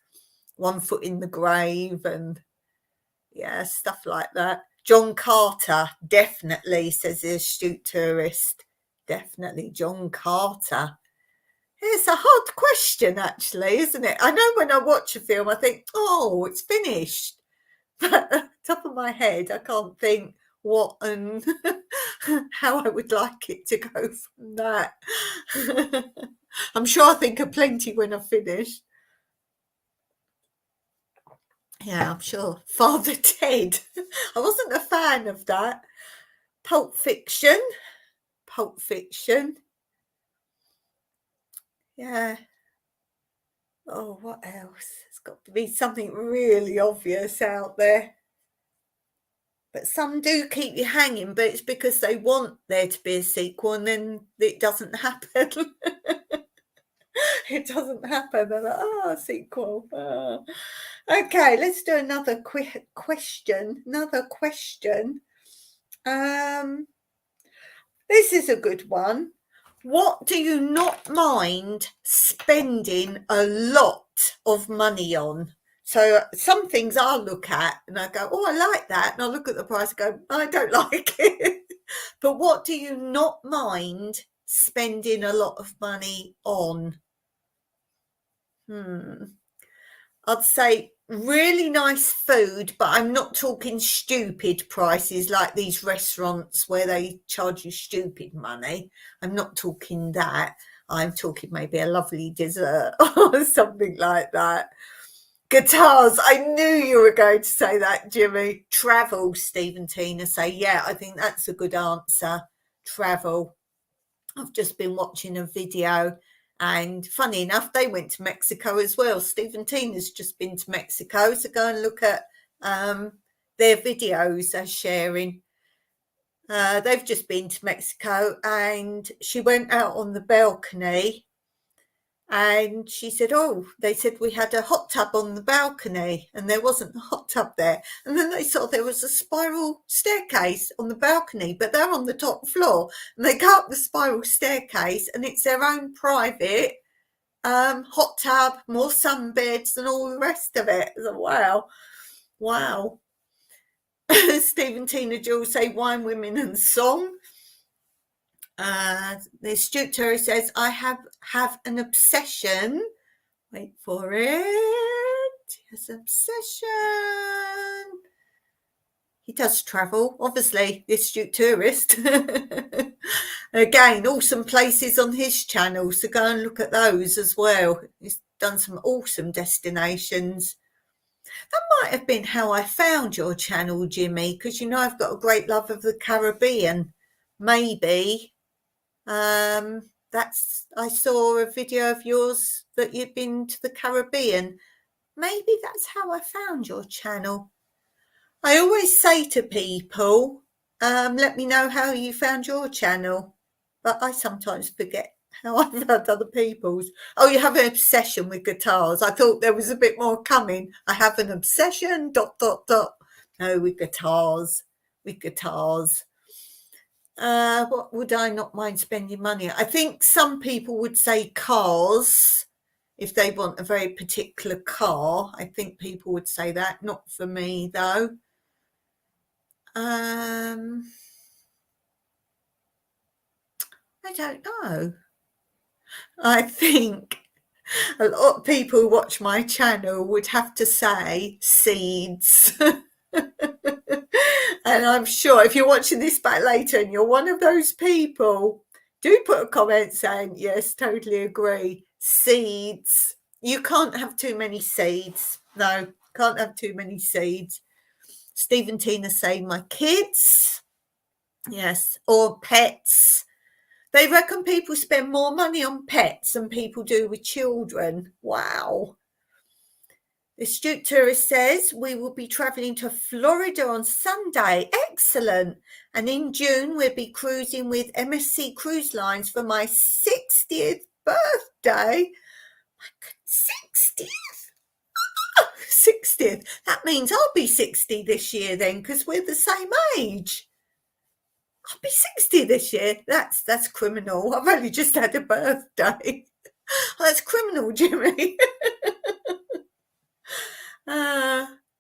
One Foot in the Grave and yeah, stuff like that. John Carter, definitely, says the astute tourist. Definitely John Carter. It's a hard question, actually, isn't it? I know when I watch a film, I think, oh, it's finished. But top of my head, I can't think what and how I would like it to go from that. I'm sure I think of plenty when I've finished. Yeah, I'm sure. Father Ted. I wasn't a fan of that. Pulp Fiction. Yeah. Oh, what else? It's got to be something really obvious out there. But some do keep you hanging, but it's because they want there to be a sequel and then it doesn't happen. It doesn't happen. They're like, sequel. Oh. Okay, let's do another question. This is a good one. What do you not mind spending a lot of money on? So some things I'll look at and I go, oh, I like that. And I'll look at the price and go, I don't like it. But what do you not mind spending a lot of money on? I'd say really nice food, but I'm not talking stupid prices like these restaurants where they charge you stupid money. I'm not talking that. I'm talking maybe a lovely dessert or something like that. Guitars. I knew you were going to say that, Jimmy. Travel, Steve and Tina say. Yeah, I think that's a good answer. Travel. I've just been watching a video and funny enough, they went to Mexico as well. Steve and Tina's just been to Mexico. So go and look at their videos they're sharing. They've just been to Mexico and she went out on the balcony And she said, oh, they said we had a hot tub on the balcony and there wasn't a hot tub there. And then they saw there was a spiral staircase on the balcony, but they're on the top floor. And they go up the spiral staircase and it's their own private hot tub, more sunbeds and all the rest of it. So, wow. Wow. Stephen Tina Jules say wine, women and song. The Stuart Terry says, I have an obsession. Wait for it. His obsession. He does travel, obviously, this Stuart tourist. Again, awesome places on his channel, so go and look at those as well. He's done some awesome destinations. That might have been how I found your channel, Jimmy, because you know I've got a great love of the Caribbean. Maybe. I saw a video of yours that you'd been to the Caribbean. Maybe that's how I found your channel. I always say to people, let me know how you found your channel, but I sometimes forget how I found other people's. Oh, you have an obsession with guitars. I thought there was a bit more coming. I have an obsession, ... No, with guitars. What would I not mind spending money on? I think some people would say cars. If they want a very particular car, I think people would say that. Not for me, though. I don't know. I think a lot of people who watch my channel would have to say seeds. And I'm sure if you're watching this back later and you're one of those people, do put a comment saying, yes, totally agree. Seeds. You can't have too many seeds. No, can't have too many seeds. Stephen Tina saying my kids. Yes, or pets. They reckon people spend more money on pets than people do with children. Wow. The Stuart Tourist says we will be travelling to Florida on Sunday. Excellent. And in June, we'll be cruising with MSC Cruise Lines for my 60th birthday. My 60th? 60th. That means I'll be 60 this year then, because we're the same age. I'll be 60 this year. That's criminal. I've only just had a birthday. That's criminal, Jimmy.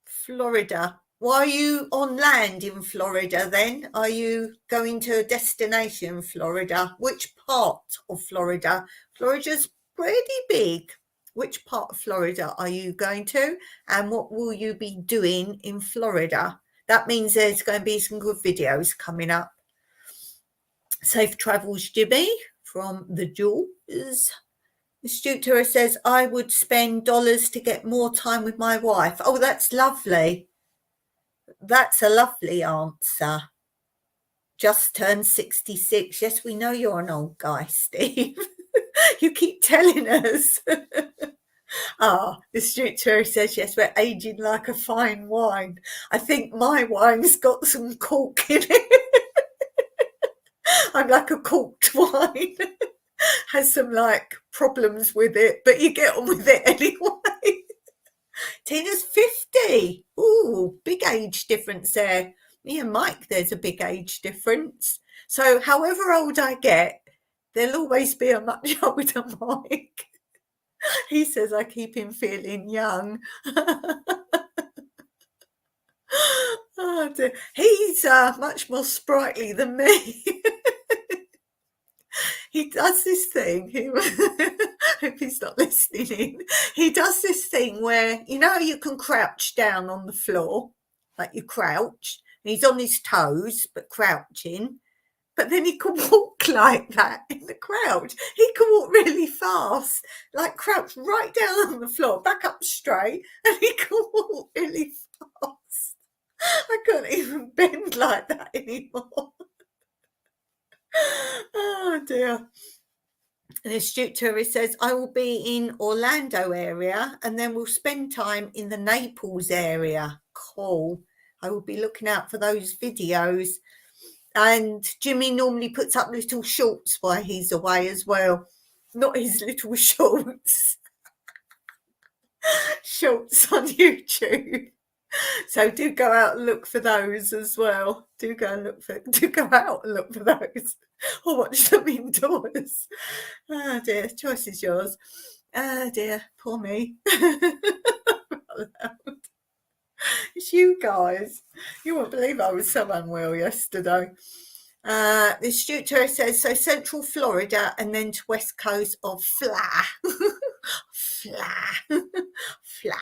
Florida. Why are you on land in Florida then? Are you going to a destination in Florida? Which part of Florida? Florida's pretty big. Which part of Florida are you going to? And what will you be doing in Florida? That means there's going to be some good videos coming up. Safe travels, Jimmy, from the Jules. The Stuart Tourist says, I would spend dollars to get more time with my wife. Oh, that's lovely. That's a lovely answer. Just turned 66. Yes, we know you're an old guy, Steve. You keep telling us. The Stuart Tourist says, yes, we're aging like a fine wine. I think my wine's got some cork in it. I'm like a corked wine. Has some like problems with it, but you get on with it anyway. Tina's 50. Ooh, big age difference there. Me and Mike, there's a big age difference. So however old I get, there'll always be a much older Mike. He says I keep him feeling young. Oh dear. He's much more sprightly than me. He does this thing. I hope he's not listening in. He does this thing where, you know, you can crouch down on the floor, like you crouch. And he's on his toes, but crouching. But then he can walk like that in the crouch. He can walk really fast, like crouch right down on the floor, back up straight, and he can walk really fast. I can't even bend like that anymore. Oh dear. And the Stuart Tourist says, I will be in Orlando area and then we'll spend time in the Naples area. Cool. I will be looking out for those videos. And Jimmy normally puts up little shorts while he's away as well. not his little shorts. Shorts on YouTube. So do go out and look for those as well. Do go out and look for those, or watch them indoors. Oh dear, choice is yours. Oh dear, poor me. It's you guys. You won't believe I was so unwell yesterday. The Stuart Terry says, so Central Florida and then to West Coast of Fla. Fla. Fla.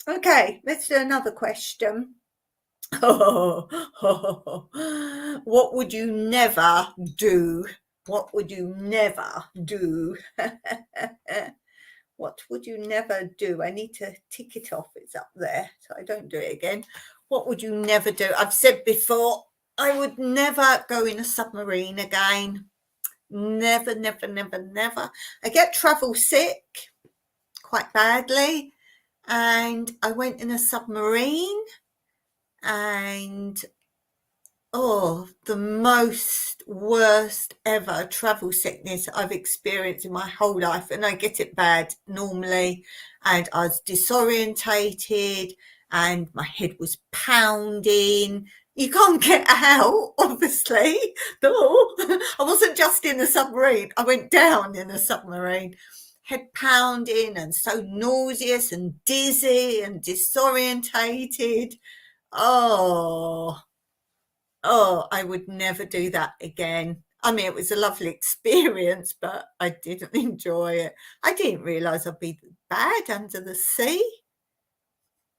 Okay, let's do another question. What would you never do? What would you never do? What would you never do? I need to tick it off. It's up there, so I don't do it again. What would you never do? I've said before, I would never go in a submarine again. Never, never, never, never. I get travel sick quite badly, and I went in a submarine, and the most worst ever travel sickness I've experienced in my whole life, and I get it bad normally, and I was disorientated and my head was pounding. You can't get out, obviously. No, I wasn't just in a submarine, I went down in a submarine. Head pounding and so nauseous and dizzy and disorientated. I would never do that again. I mean, it was a lovely experience, but I didn't enjoy it. I didn't realise I'd be bad under the sea.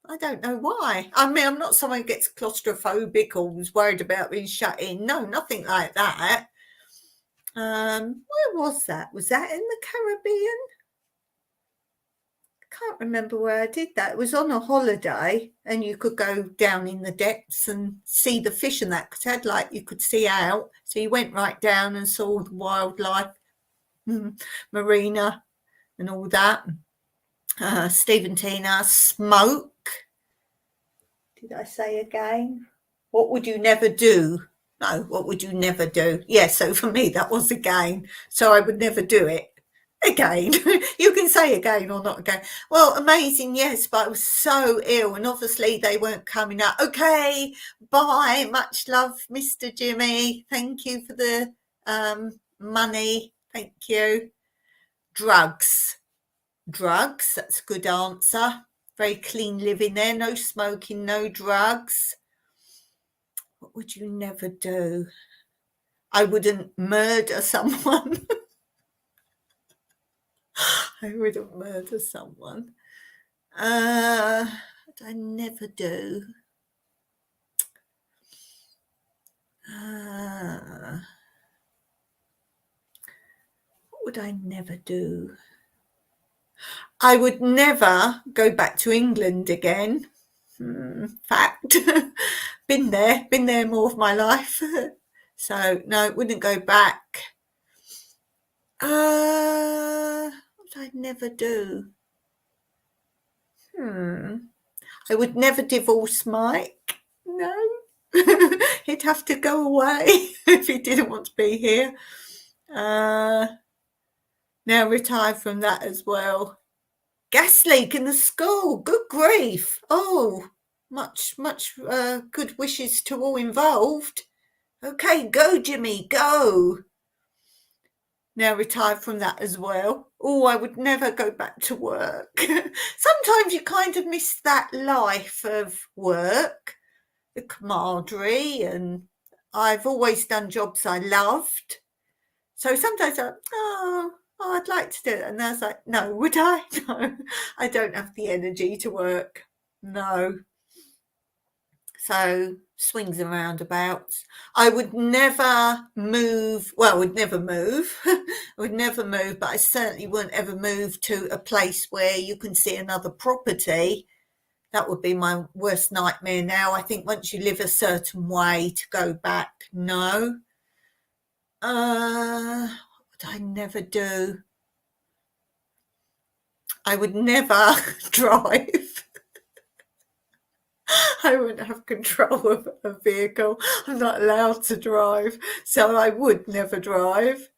I don't know why. I mean, I'm not someone who gets claustrophobic or was worried about being shut in. No, nothing like that. Where was that? Was that in the Caribbean? Can't remember where I did that. It was on a holiday, and you could go down in the depths and see the fish and that, because it had like you could see out. So you went right down and saw the wildlife, marina and all that. Stephen Tina, smoke. Did I say again? What would you never do? No, what would you never do? Yeah, so for me that was again. So I would never do it. Again. You can say again or not again. Well, amazing, yes, but I was so ill, and obviously they weren't coming out. Okay, bye, much love, Mr. Jimmy. Thank you for the money. Thank you. Drugs, that's a good answer. Very clean living there, no smoking, no drugs. What would you never do? I wouldn't murder someone. I wouldn't murder someone. What I never do? What would I never do? I would never go back to England again. Fact. Been there more of my life. So no, wouldn't go back. What would I never do? I would never divorce Mike. No. He'd have to go away if he didn't want to be here. Now retired from that as well. Gas leak in the school. Good grief. Oh, much good wishes to all involved. Okay, go, Jimmy, go. Now retired from that as well. Oh, I would never go back to work. Sometimes you kind of miss that life of work, the camaraderie, and I've always done jobs I loved. So sometimes I'd like to do it. And I was like, no, would I? No, I don't have the energy to work. No. So swings and roundabouts. I would never move. Well, I would never move. I would never move, but I certainly wouldn't ever move to a place where you can see another property. That would be my worst nightmare now. I think once you live a certain way, to go back, no. What would I never do? I would never drive. I wouldn't have control of a vehicle. I'm not allowed to drive, so I would never drive.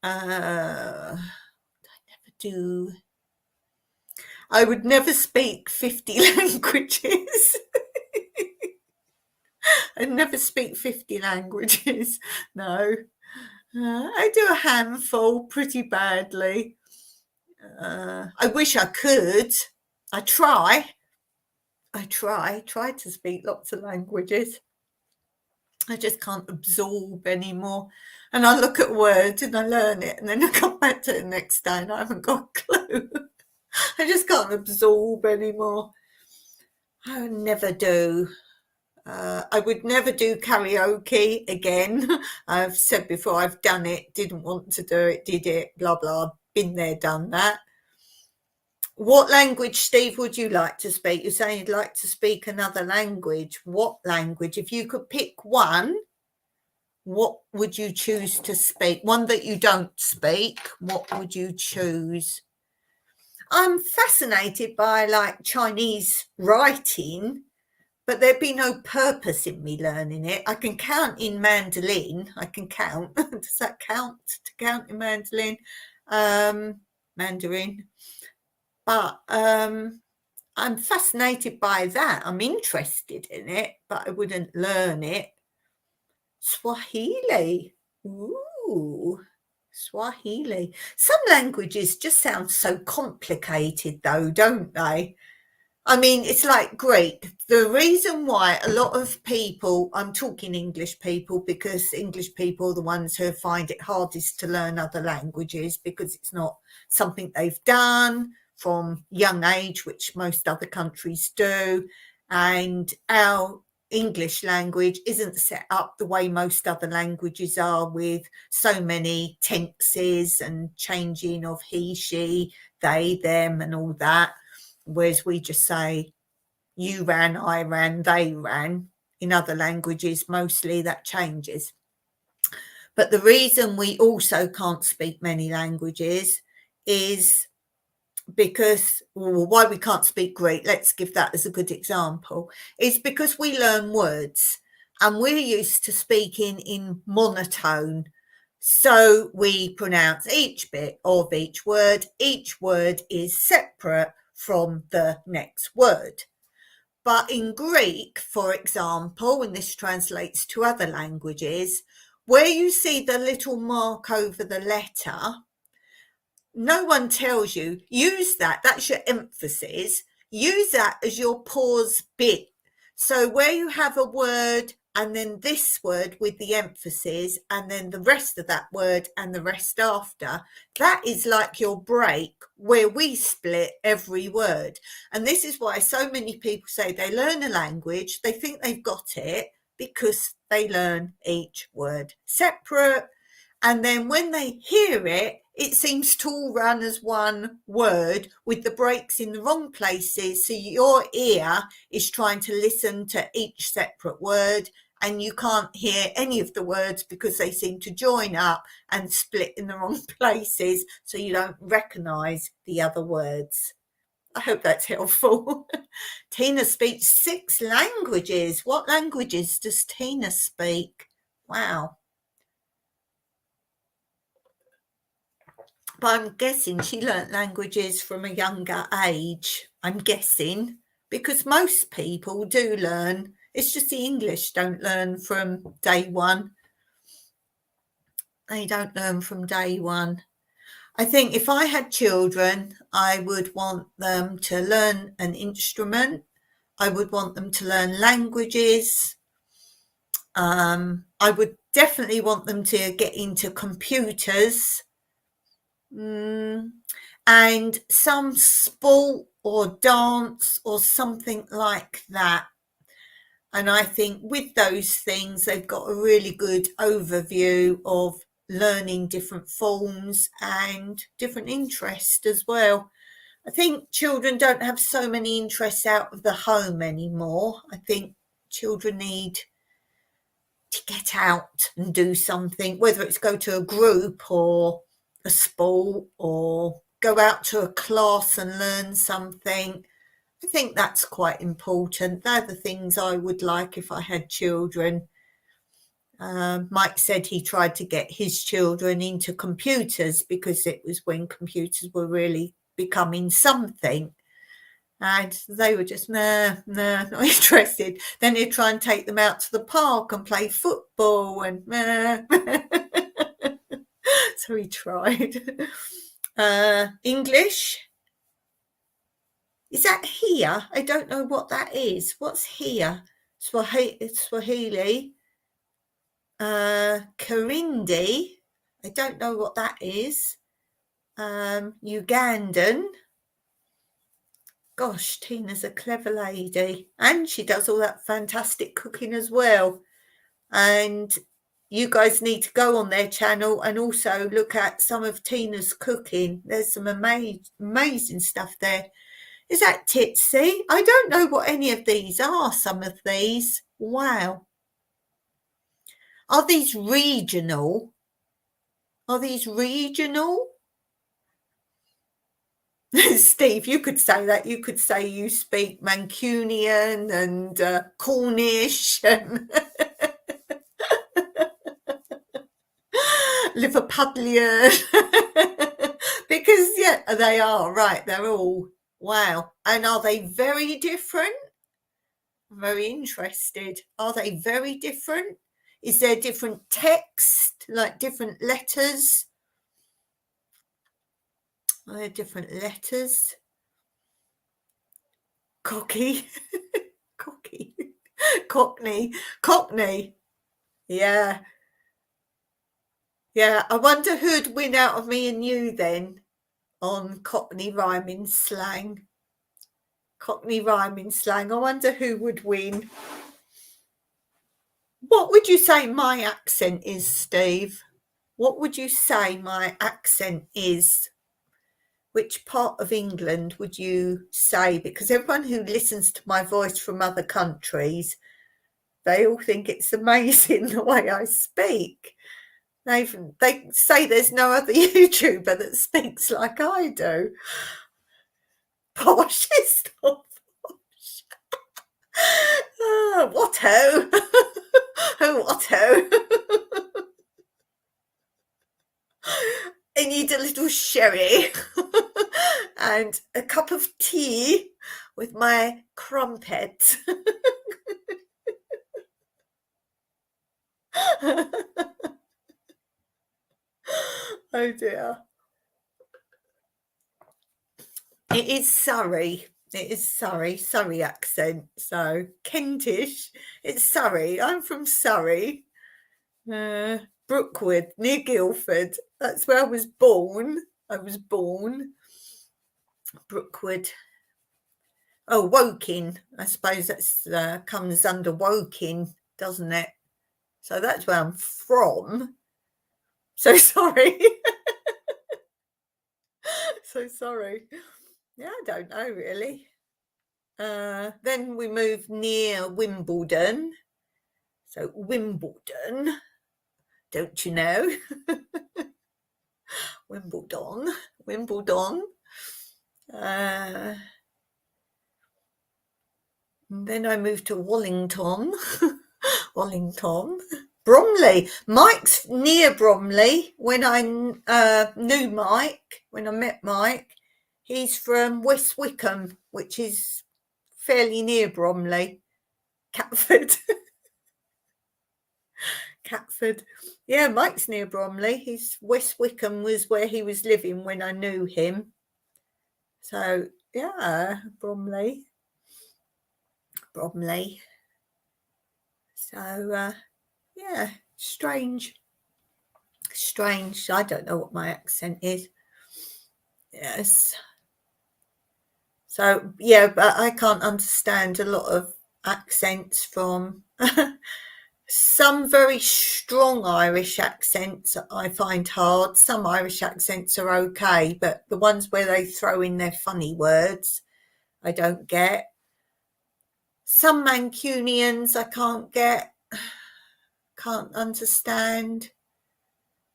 I never do. I would never speak 50 languages. I'd never speak 50 languages. No. I do a handful pretty badly. I wish I could. I try. Try to speak lots of languages. I just can't absorb anymore. And I look at words and I learn it, and then I come back to it the next day and I haven't got a clue. I just can't absorb anymore. I would never do. I would never do karaoke again. I've said before, I've done it, didn't want to do it, did it, blah, blah. Been there, done that. What language, Steve, would you like to speak? You're saying you'd like to speak another language. What language? If you could pick one, what would you choose to speak? One that you don't speak, what would you choose? I'm fascinated by like Chinese writing, but there'd be no purpose in me learning it. I can count in mandolin. I can count. Does that count to count in mandolin? Mandarin. But I'm fascinated by that. I'm interested in it, but I wouldn't learn it. Swahili. Ooh, Swahili. Some languages just sound so complicated though, don't they? I mean, it's like Greek. The reason why a lot of people, I'm talking English people, because English people are the ones who find it hardest to learn other languages because it's not something they've done from young age, which most other countries do. And our English language isn't set up the way most other languages are, with so many tenses and changing of he, she, they, them, and all that. Whereas we just say you ran, I ran, they ran. In other languages, mostly that changes. But the reason we also can't speak many languages is because, well, why we can't speak Greek, let's give that as a good example, is because we learn words and we're used to speaking in monotone. So we pronounce each bit of each word. Each word is separate from the next word. But in Greek, for example, and this translates to other languages, where you see the little mark over the letter, no one tells you, use that, that's your emphasis, use that as your pause bit. So where you have a word and then this word with the emphasis and then the rest of that word and the rest after, that is like your break where we split every word. And this is why so many people say they learn a language, they think they've got it because they learn each word separate. And then when they hear it, it seems to all run as one word with the breaks in the wrong places. So your ear is trying to listen to each separate word and you can't hear any of the words because they seem to join up and split in the wrong places. So you don't recognise the other words. I hope that's helpful. Tina speaks 6 languages. What languages does Tina speak? Wow. But I'm guessing she learnt languages from a younger age. I'm guessing, because most people do learn. It's just the English don't learn from day one. They don't learn from day one. I think if I had children, I would want them to learn an instrument. I would want them to learn languages. I would definitely want them to get into computers. And some sport or dance or something like that. And I think with those things, they've got a really good overview of learning different forms and different interests as well. I think children don't have so many interests out of the home anymore. I think children need to get out and do something, whether it's go to a group or a sport or go out to a class and learn something. I think that's quite important. They're the things I would like if I had children. Mike said he tried to get his children into computers because it was when computers were really becoming something. And they were just, nah, not interested. Then he'd try and take them out to the park and play football and nah. So he tried. English. Is that here? I don't know what that is. What's here? Swahili. Karindi. I don't know what that is. Ugandan. Gosh, Tina's a clever lady. And she does all that fantastic cooking as well. And you guys need to go on their channel and also look at some of Tina's cooking. There's some amazing stuff there. Is that Titsy? I don't know what any of these are, some of these. Wow. Are these regional? Steve, you could say that. You could say you speak Mancunian and Cornish and Liverpudlian. Because, yeah, they are, right. They're all, wow. And are they very different? I'm very interested. Are they very different? Is there different text, like different letters? Are there different letters? Cocky. Cockney. Yeah. I wonder who'd win out of me and you then on Cockney rhyming slang. I wonder who would win. What would you say my accent is, Steve? What would you say my accent is? Which part of England would you say? Because everyone who listens to my voice from other countries, they all think it's amazing the way I speak. They say there's no other YouTuber that speaks like I do. Poshest of posh. What-ho? What-ho? I need a little sherry and a cup of tea with my crumpet. Oh dear. It is Surrey. Surrey accent. So Kentish. It's Surrey. I'm from Surrey. Brookwood, near Guildford. That's where I was born. Brookwood. Oh, Woking. I suppose that comes under Woking, doesn't it? So that's where I'm from. So sorry. Yeah, I don't know really. Then we moved near Wimbledon. So Wimbledon, don't you know? Wimbledon. Then I moved to Wallington. Bromley. Mike's near Bromley. When I knew Mike, when I met Mike, he's from West Wickham, which is fairly near Bromley. Catford. Yeah, Mike's near Bromley. West Wickham was where he was living when I knew him. So, yeah, Bromley. So, yeah, strange. I don't know what my accent is. Yes. So, yeah, but I can't understand a lot of accents from some very strong Irish accents I find hard. Some Irish accents are okay, but the ones where they throw in their funny words, I don't get. Some Mancunians I can't get, can't understand.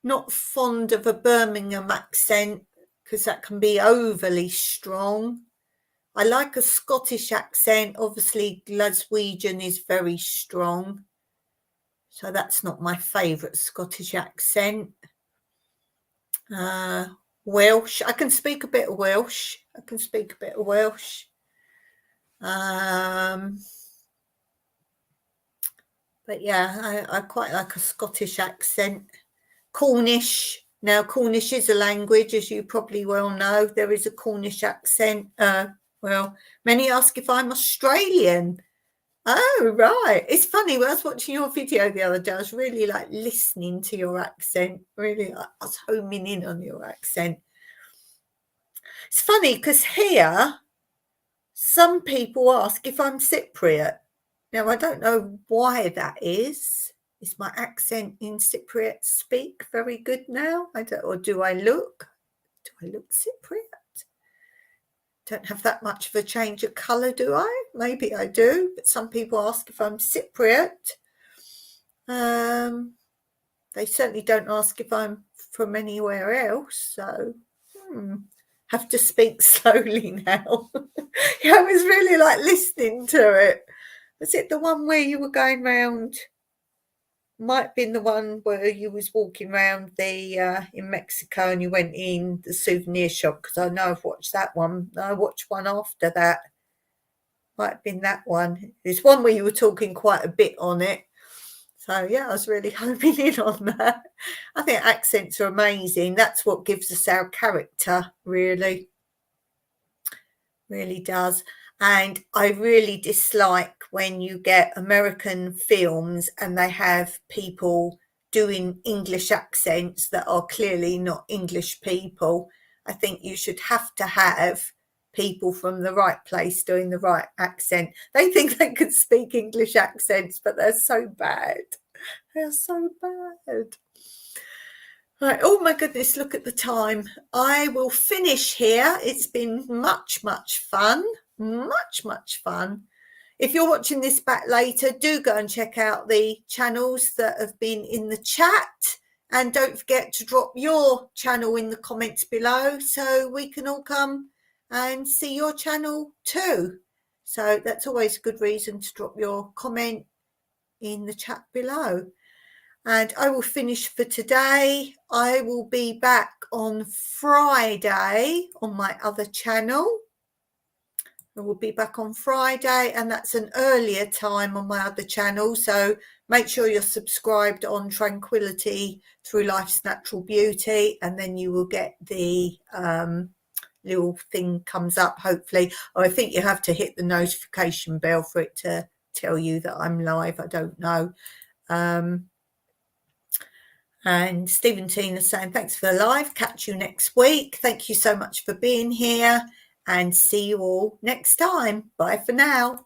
Not fond of a Birmingham accent because that can be overly strong. I like a Scottish accent. Obviously, Glaswegian is very strong. So that's not my favourite Scottish accent. Welsh. I can speak a bit of Welsh. But yeah, I quite like a Scottish accent. Cornish. Now, Cornish is a language, as you probably well know. There is a Cornish accent. Well, many ask if I'm Australian. Oh, right. It's funny. When I was watching your video the other day, I was really like listening to your accent. Really, I was homing in on your accent. It's funny because here, some people ask if I'm Cypriot. Now, I don't know why that is. Is my accent in Cypriot speak very good now? Or do I look Cypriot? Don't have that much of a change of colour, do I? Maybe I do, but some people ask if I'm Cypriot. They certainly don't ask if I'm from anywhere else, so have to speak slowly now. Yeah, I was really like listening to it. Was it the one where you were going round? Might have been the one where you was walking around the in Mexico and you went in the souvenir shop, because I know I've watched that one. I watched one after that. Might have been that one. There's one where you were talking quite a bit on it. So yeah, I was really homing in on that. I think accents are amazing. That's what gives us our character, really. Really does. And I really dislike when you get American films and they have people doing English accents that are clearly not English people. I think you should have to have people from the right place doing the right accent. They think they can speak English accents, but they're so bad. They're so bad. Right. Oh my goodness, look at the time. I will finish here. It's been much fun. Much fun. If you're watching this back later, do go and check out the channels that have been in the chat. And don't forget to drop your channel in the comments below so we can all come and see your channel too. So that's always a good reason to drop your comment in the chat below. And I will finish for today. I will be back on Friday on my other channel. I will be back on Friday, and that's an earlier time on my other channel. So make sure you're subscribed on Tranquility Through Life's Natural Beauty, and then you will get the little thing comes up, hopefully. Or I think you have to hit the notification bell for it to tell you that I'm live. I don't know. And Stephen Tina saying, thanks for the live. Catch you next week. Thank you so much for being here, and see you all next time. Bye for now.